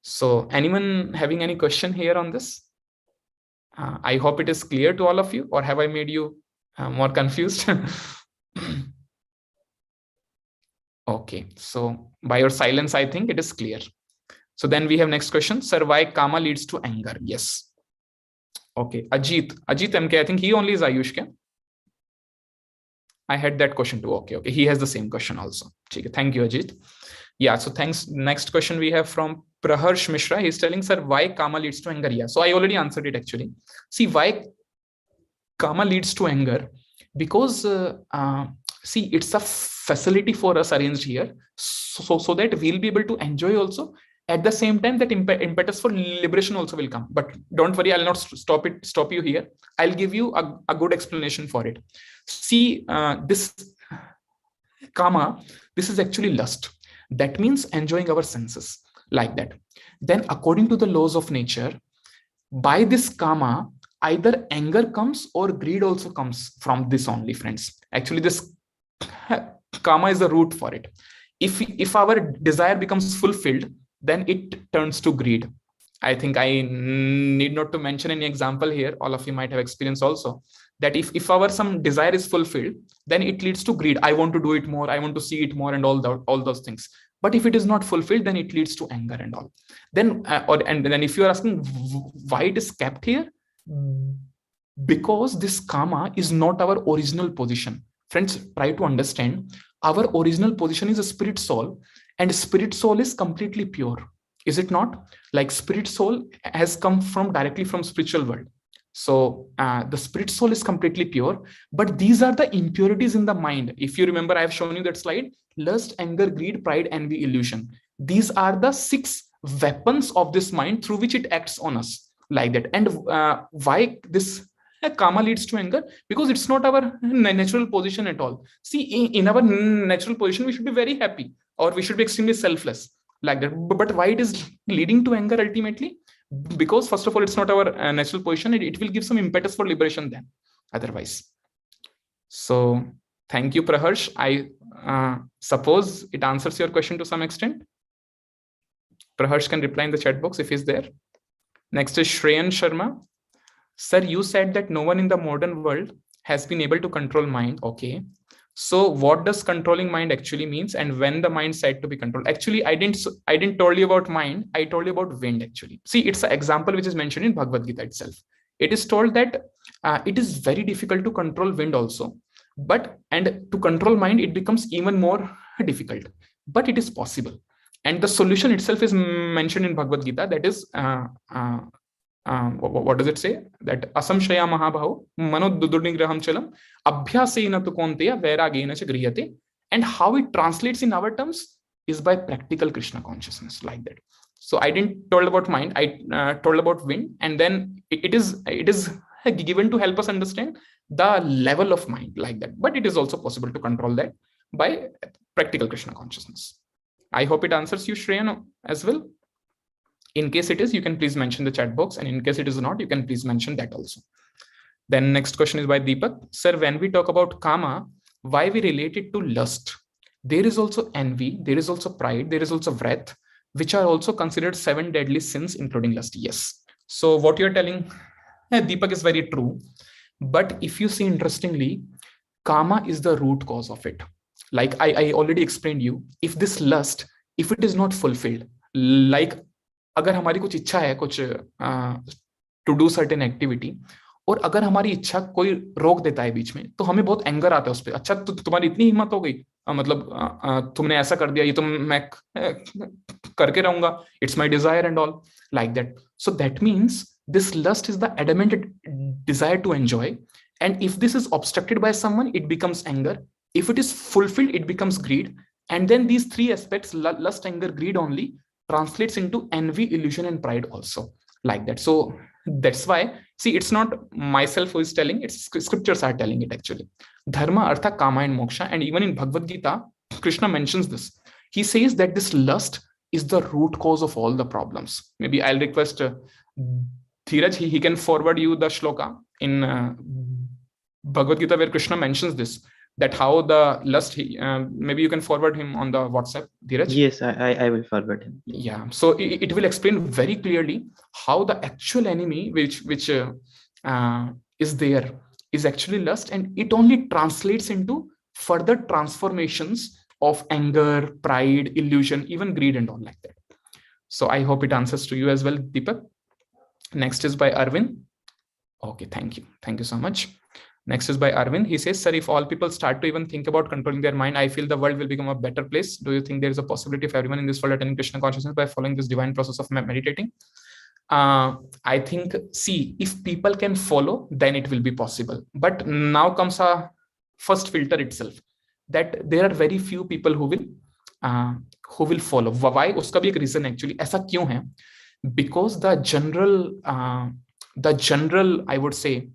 So anyone having any question here on this? I hope it is clear to all of you, or have I made you more confused? Okay, so by your silence, I think it is clear. So then we have next question. Sir, why kama leads to anger? Yes. Okay, Ajit MK, I think he only is Ayush. I had that question too. Okay, he has the same question also. Thank you, Ajit. Yeah, so thanks. Next question we have from Praharsh Mishra. He's telling, sir, why kama leads to anger? Yeah, so I already answered it actually. See, why kama leads to anger? Because see, it's a facility for us arranged here, so that we'll be able to enjoy also. At the same time, that impetus for liberation also will come. But don't worry, I'll not stop you here. I'll give you a good explanation for it. See, this kama, this is actually lust. That means enjoying our senses, like that. Then according to the laws of nature, by this kama, either anger comes or greed also comes from this only, friends. Actually, this kama is the root for it. If our desire becomes fulfilled, then it turns to greed. I think I need not to mention any example here. All of you might have experienced also that if our some desire is fulfilled, then it leads to greed. I want to do it more. I want to see it more, and all those things. But if it is not fulfilled, then it leads to anger and all. Then and then if you are asking why it is kept here, because this kama is not our original position. Friends, try to understand. Our original position is a spirit soul, and spirit soul is completely pure. Is it not? Like spirit soul has come directly from spiritual world. So the spirit soul is completely pure, but these are the impurities in the mind. If you remember, I have shown you that slide: lust, anger, greed, pride, envy, illusion. These are the 6 weapons of this mind through which it acts on us, like that. And why this kama leads to anger? Because it's not our natural position at all. See, in our natural position, we should be very happy. or we should be extremely selfless, like that. But why it is leading to anger ultimately? Because first of all, it's not our natural position. It will give some impetus for liberation then, otherwise. So thank you, Praharsh. I suppose it answers your question to some extent. Praharsh can reply in the chat box if he's there. Next is Shreyan Sharma. Sir, you said that no one in the modern world has been able to control mind. Okay. So what does controlling mind actually means, and when the mind said to be controlled? Actually, I didn't told you about mind. I told you about wind actually. See, it's an example which is mentioned in Bhagavad Gita itself. It is told that it is very difficult to control wind also, and to control mind, it becomes even more difficult, but it is possible. And the solution itself is mentioned in Bhagavad Gita. That is, what does it say? That asamshaya mahabhaho manodudurnigraham chalam abhyasena tu konteya vairagena cha grihate. And how it translates in our terms is by practical Krishna consciousness, like that. So I didn't told about mind, I told about wind, and then it is given to help us understand the level of mind, like that. But it is also possible to control that by practical Krishna consciousness. I hope it answers you, Shreyan, as well. In case it is, you can please mention the chat box, and in case it is not, you can please mention that also. Then next question is by Deepak. Sir, when we talk about kama, why we relate it to lust? There is also envy, there is also pride, there is also wrath, which are also considered 7 deadly sins, including lust. Yes. So what you're telling, Deepak, is very true. But if you see interestingly, kama is the root cause of it. Like I already explained you, if this lust, if it is not fulfilled, like अगर हमारी कुछ इच्छा है कुछ to do certain activity, और अगर हमारी इच्छा कोई रोक देता है बीच में, तो हमें बहुत एंगर आता है उस पर. अच्छा, तुम्हारी इतनी हिम्मत हो गई, मतलब तुमने ऐसा कर दिया, ये तो मैं करके रहूंगा, it's my desire and all, like that. So that means this lust is the adamant desire to enjoy, and if this is obstructed by someone, it becomes anger. If it is fulfilled, it becomes greed. And then these 3 aspects, lust, anger, greed, only translates into envy, illusion, and pride also, like that. So that's why, see, it's not myself who is telling, it's scriptures are telling it actually. Dharma, artha, kama, and moksha. And even in Bhagavad Gita, Krishna mentions this. He says that this lust is the root cause of all the problems. Maybe I'll request Dheeraj, he can forward you the shloka in Bhagavad Gita where Krishna mentions this, that how the lust, maybe you can forward him on the WhatsApp, Dheeraj? Yes, I will forward him. Yeah, so it will explain very clearly how the actual enemy which is there is actually lust, and it only translates into further transformations of anger, pride, illusion, even greed and all, like that. So I hope it answers to you as well, Deepak. Next is by Arvind. Okay, thank you so much. Next is by Arvind. He says, sir, if all people start to even think about controlling their mind, I feel the world will become a better place. Do you think there is a possibility of everyone in this world attaining Krishna consciousness by following this divine process of meditating? I think, see, if people can follow, then it will be possible. But now comes a first filter itself, that there are very few people who will follow. Why? Uska bhi ek reason actually. Aisa kyun hai? Because the general, I would say,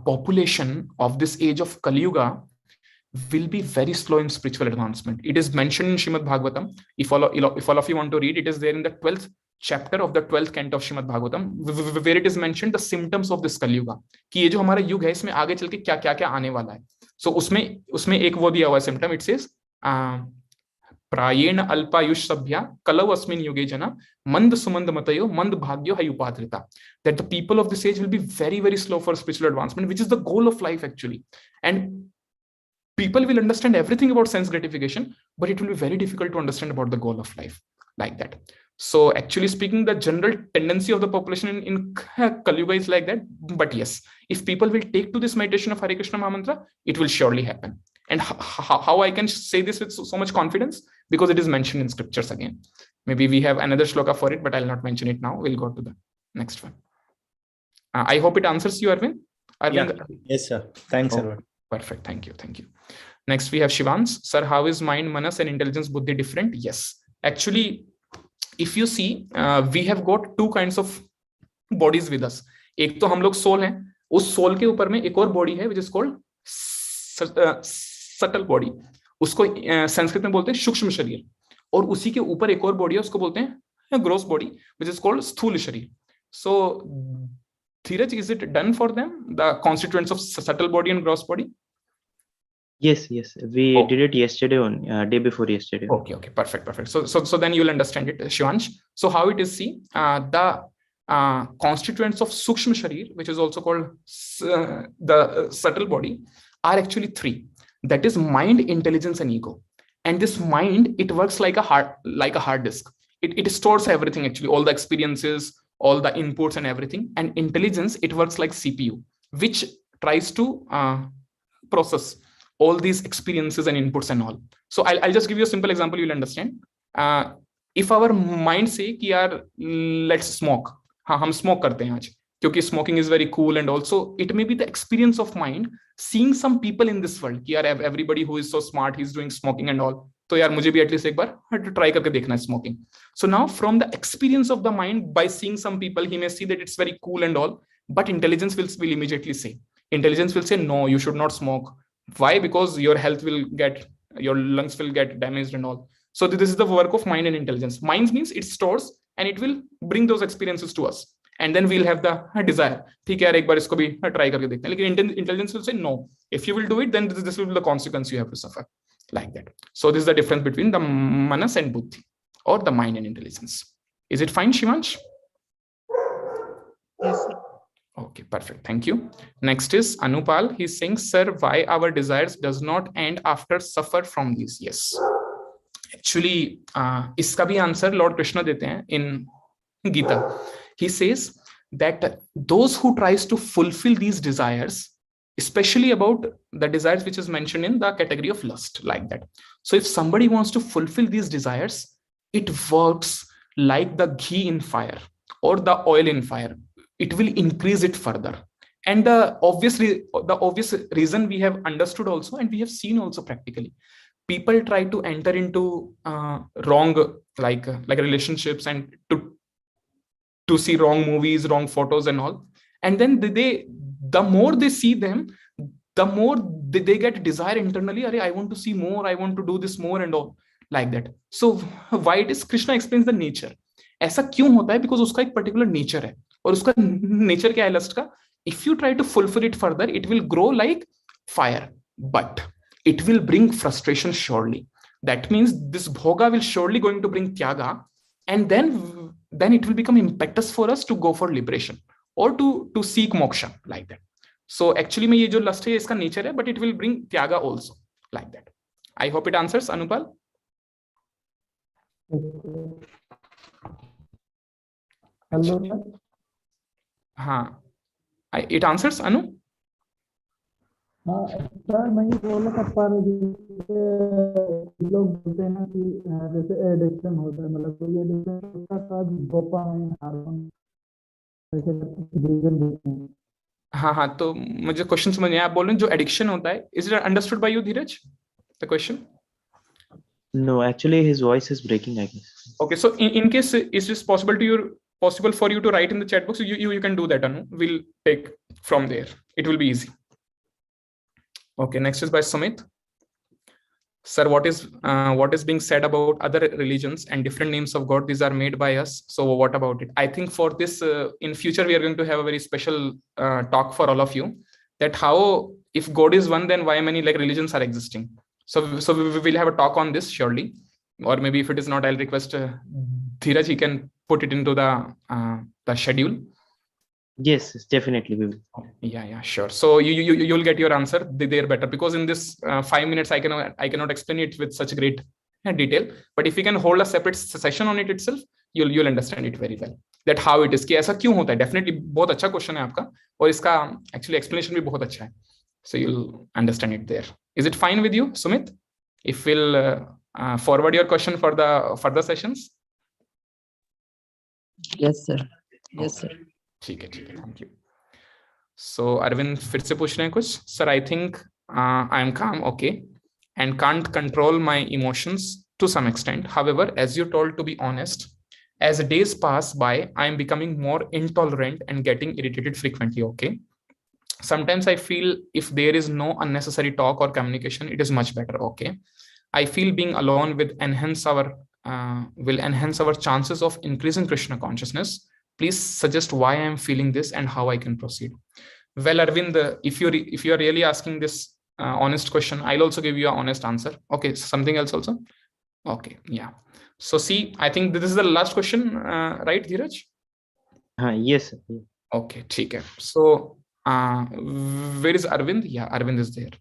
population of this age of Kali Yuga will be very slow in spiritual advancement. It is mentioned in Srimad Bhagavatam. If all of you want to read, it is there in the 12th chapter of the 12th canto of Srimad Bhagavatam, where it is mentioned the symptoms of this Kali Yuga. कि ये जो हमारा युग है, इसमें आगे चल के क्या आने वाला है. So उसमें एक वो दिया हुआ symptom. It says प्रायेण अल्पायुष सभ्या कलौ अस्मिन् युगे जना मंद सुमंद मतयो मंद भाग्यो हयुपाधृता. That the people of this age will be very, very slow for spiritual advancement, which is the goal of life actually. And people will understand everything about sense gratification, but it will be very difficult to understand about the goal of life, like that. So actually speaking, the general tendency of the population in Kali Yuga is like that. But yes, if people will take to this meditation of Hare Krishna Mahamantra, it will surely happen. And how I can say this with so much confidence? Because it is mentioned in scriptures again. Maybe we have another shloka for it, but I'll not mention it now. We'll go to the next one. I hope it answers you, Arvind. Yeah. Yes, sir. Thanks, Arvind. Perfect. Thank you. Next, we have Shivans. Sir, how is mind, manas, and intelligence buddhi different? Yes. Actually, if you see, we have got 2 kinds of bodies with us. एक तो हम लोग soul हैं. उस soul के ऊपर में एक और body है, which is called subtle body. उसको संस्कृत में बोलते हैं सूक्ष्म शरीर. और उसी के ऊपर एक और बॉडी है, उसको बोलते हैं gross body, which is called sthula sharira. So Dheeraj, is it done for them, the constituents of subtle body and gross body? Yes, we did it yesterday on day before yesterday. Okay, perfect. So then you'll understand it, Shivansh. So how it is, see, the constituents of Sukshma Sharir, which is also called the subtle body, are actually three. That is mind, intelligence, and ego. And this mind, it works like a hard disk. It stores everything, actually, all the experiences, all the inputs and everything. And intelligence, it works like CPU, which tries to process all these experiences and inputs and all. So I'll just give you a simple example, you'll understand. If our mind say कि यार let's smoke, हाँ हम smoke करते हैं आज क्योंकि smoking is very cool, and also it may be the experience of mind seeing some people in this world कि यार everybody who is so smart, he's doing smoking and all, तो यार मुझे भी एटलीस्ट एक बार ट्राई करके देखना है smoking. So now from the experience of the mind, by seeing some people, he may see that it's very cool and all, but intelligence will immediately say, intelligence will say no, you should not smoke. Why? Because your health will get, your lungs will get damaged and all. So this is the work of mind and intelligence. Mind means it stores and it will bring those experiences to us, and then we'll have the desire, ठीक है यार एक बार इसको भी try करके देखते हैं. लेकिन intelligence will say no, if you will do it, then this will be the consequence you have to suffer, like that. So this is the difference between the manas and buddhi, or the mind and intelligence. Is it fine, Shivansh? Yes, sir. Okay, perfect. Thank you. Next is Anupal. He's saying, sir, why our desires does not end after suffer from these? Yes. Actually, इसका भी answer Lord Krishna देते हैं in Gita. He says that those who tries to fulfill these desires, especially about the desires which is mentioned in the category of lust, like that. So if somebody wants to fulfill these desires, it works like the ghee in fire or the oil in fire. It will increase it further. And the obvious reason we have understood also, and we have seen also practically, people try to enter into wrong like relationships, and to see wrong movies, wrong photos and all, and then the more they see them, the more they get desire internally. I want to see more, I want to do this more and all, like that. So why it is, Krishna explains the nature. ऐसा क्यों होता है? Because उसका एक particular nature है, और उसका nature क्या है lust का? If you try to fulfill it further, it will grow like fire, but it will bring frustration surely. That means this bhoga will surely going to bring tyaga, and then it will become impetus for us to go for liberation or to seek moksha, like that. So actually में ये जो lust है इसका nature है, but it will bring tyaga also, like that. I hope it answers, Anupal. Hello. हाँ, it answers, Anu. हाँ sir, मैं ये बोला था, पर लोग बोलते हैं ना कि जैसे एडिक्शन होता है, मतलब कोई एडिक्शन होता है तो डोपामाइन हार्मोन ऐसे रीजन देते हैं. हाँ, तो मुझे क्वेश्चन समझ नहीं आया. आप बोल रहे हैं जो एडिक्शन होता है, is it understood by you, Dheeraj, the question? No, actually his voice is breaking, I guess. Okay, so in case is this possible for you to write in the chat box, so you can do that, Anu. We'll take from there. It will be easy. Okay, next is by Sumit. Sir, what is being said about other religions and different names of God? These are made by us. So what about it? I think for this, in future, we are going to have a very special talk for all of you, that how, if God is one, then why many like religions are existing. So we will have a talk on this surely, or maybe if it is not, I'll request Dheeraj, he can put it into the schedule. Yes, definitely we will. Yeah, sure. So you'll get your answer there better, because in this 5 minutes I cannot explain it with such great detail. But if we can hold a separate session on it itself, you'll understand it very well, that how it is, कि ऐसा क्यों होता है. Definitely बहुत अच्छा question है आपका, और इसका actually explanation भी बहुत अच्छा है. So you'll understand it there. Is it fine with you, Sumit? If we'll forward your question for the further sessions. Yes sir. Yes sir. ठीक है, thank you. So Arvind फिर से पूछ रहे हैं कुछ. Sir, I think I am calm, okay, and can't control my emotions to some extent. However, as you told, to be honest, as days pass by, I am becoming more intolerant and getting irritated frequently, okay. Sometimes I feel if there is no unnecessary talk or communication, it is much better, okay. I feel being alone with enhance our will enhance our chances of increasing Krishna consciousness. Please suggest why I am feeling this and how I can proceed. Well, Arvind, if you are really asking this honest question, I'll also give you an honest answer. Okay, something else also. Okay, yeah. So see, I think this is the last question, right, Dheeraj? Yes. Okay, okay. So where is Arvind? Yeah, Arvind is there.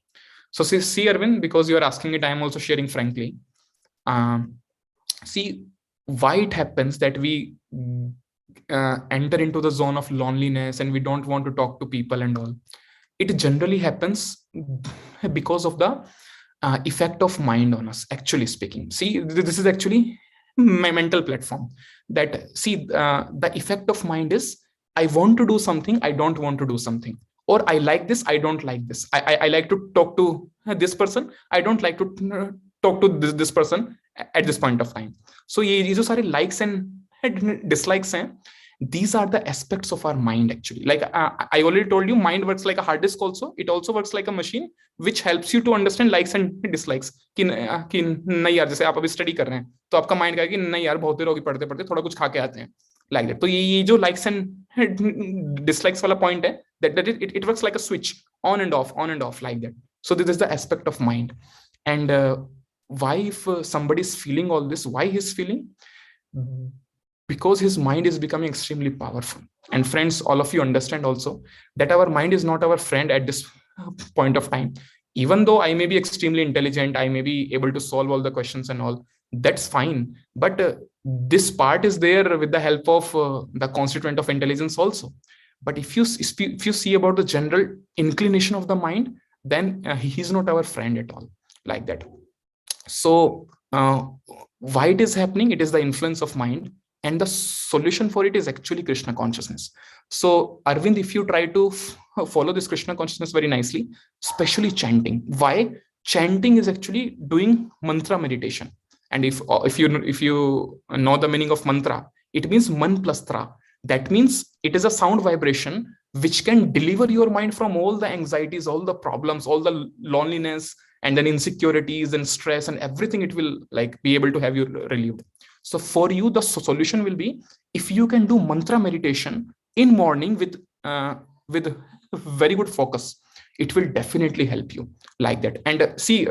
So see Arvind, because you are asking it, I am also sharing frankly. See why it happens that we enter into the zone of loneliness and we don't want to talk to people and all. It generally happens because of the effect of mind on us, actually speaking. See, this is actually my mental platform. That see, the effect of mind is I want to do something, I don't want to do something, or I like this, I don't like this. I like to talk to this person, I don't like to talk to this person at this point of time. So ये जो सारे likes and dislikes हैं, these are the aspects of our mind actually. Like I already told you, mind works like a hard disk also. It also works like a machine which helps you to understand likes and dislikes. कि नहीं यार, जैसे आप अभी study कर रहे हैं तो आपका माइंड कहेगा कि नहीं यार बहुत देर होगी पढ़ते पढ़ते, थोड़ा कुछ खा के आते हैं, like that. तो ये जो likes and dislikes वाला point है, that it works like a switch, on and off like that. So this is the aspect of mind. And why, if somebody is feeling all this, why he's feeling? Because his mind is becoming extremely powerful. And friends, all of you understand also that our mind is not our friend at this point of time. Even though I may be extremely intelligent, I may be able to solve all the questions and all, that's fine. But this part is there with the help of the constituent of intelligence also. But if you see about the general inclination of the mind, then he's not our friend at all, like that. So why it is happening? It is the influence of mind. And the solution for it is actually Krishna consciousness. So Arvind, if you try to follow this Krishna consciousness very nicely, especially chanting. Why? Chanting is actually doing mantra meditation. And if you know the meaning of mantra, it means man plus tra. That means it is a sound vibration which can deliver your mind from all the anxieties, all the problems, all the loneliness, and then insecurities and stress and everything. It will like be able to have you relieved. So for you, the solution will be, if you can do mantra meditation in morning with very good focus, it will definitely help you, like that. And see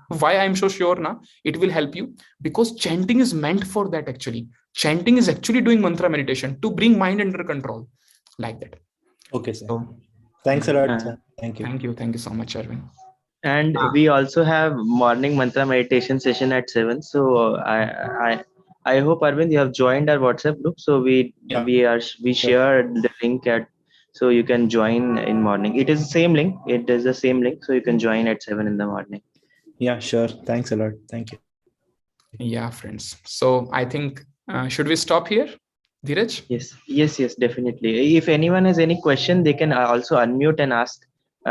why I'm so sure now it will help you, because chanting is meant for that. Actually, chanting is actually doing mantra meditation to bring mind under control, like that. Okay, sir. Thanks a lot, sir. Thank you. Thank you so much, Arvind. And we also have morning mantra meditation session at 7. So I hope, Arvind, you have joined our WhatsApp group. So we share the link so you can join in morning. It is the same link. It is the same link. So you can join at 7 in the morning. Yeah, sure. Thanks a lot. Thank you. Yeah, friends. So I think, should we stop here, Dheeraj? Yes, definitely. If anyone has any question, they can also unmute and ask.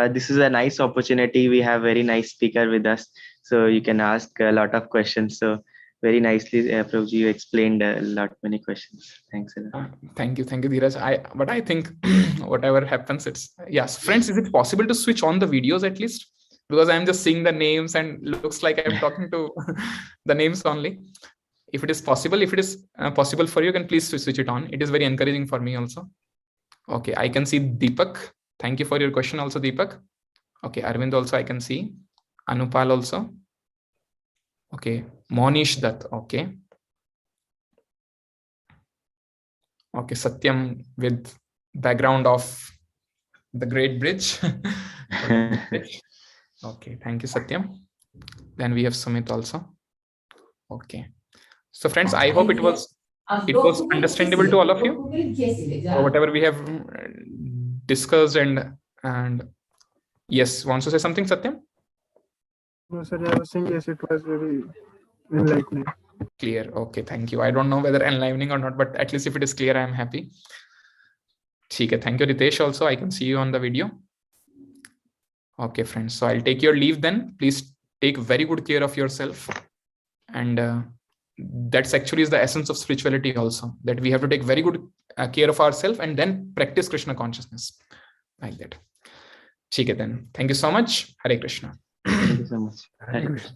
This is a nice opportunity. We have very nice speaker with us. So you can ask a lot of questions. So very nicely, Prabhuji, you explained many questions. Thanks a lot. Thank you, Dheeraj. But I think whatever happens, it's yes, friends. Is it possible to switch on the videos at least? Because I'm just seeing the names and looks like I'm talking to the names only. If it is possible, possible for you, can please switch it on. It is very encouraging for me also. Okay, I can see Deepak. Thank you for your question also, Deepak. Okay, Arvind also I can see. Anupal also. Okay, Monish Dutt. Okay, Satyam with background of the Great Bridge. Okay, thank you, Satyam. Then we have Sumit also. Okay, so friends, I hope it was understandable to all of you, or whatever we have discussed. And yes, wants to say something, Satyam? No, sir, I was saying yes, it was very enlightening. Clear. Okay, thank you. I don't know whether enlivening or not, but at least if it is clear, I am happy. Okay, thank you, Ritesh. Also, I can see you on the video. Okay, friends. So I'll take your leave then. Please take very good care of yourself. And that's actually is the essence of spirituality also, that we have to take very good care of ourselves and then practice Krishna consciousness, like that. Okay, then. Thank you so much. Hare Krishna. Thank you so much. Thank you, sir.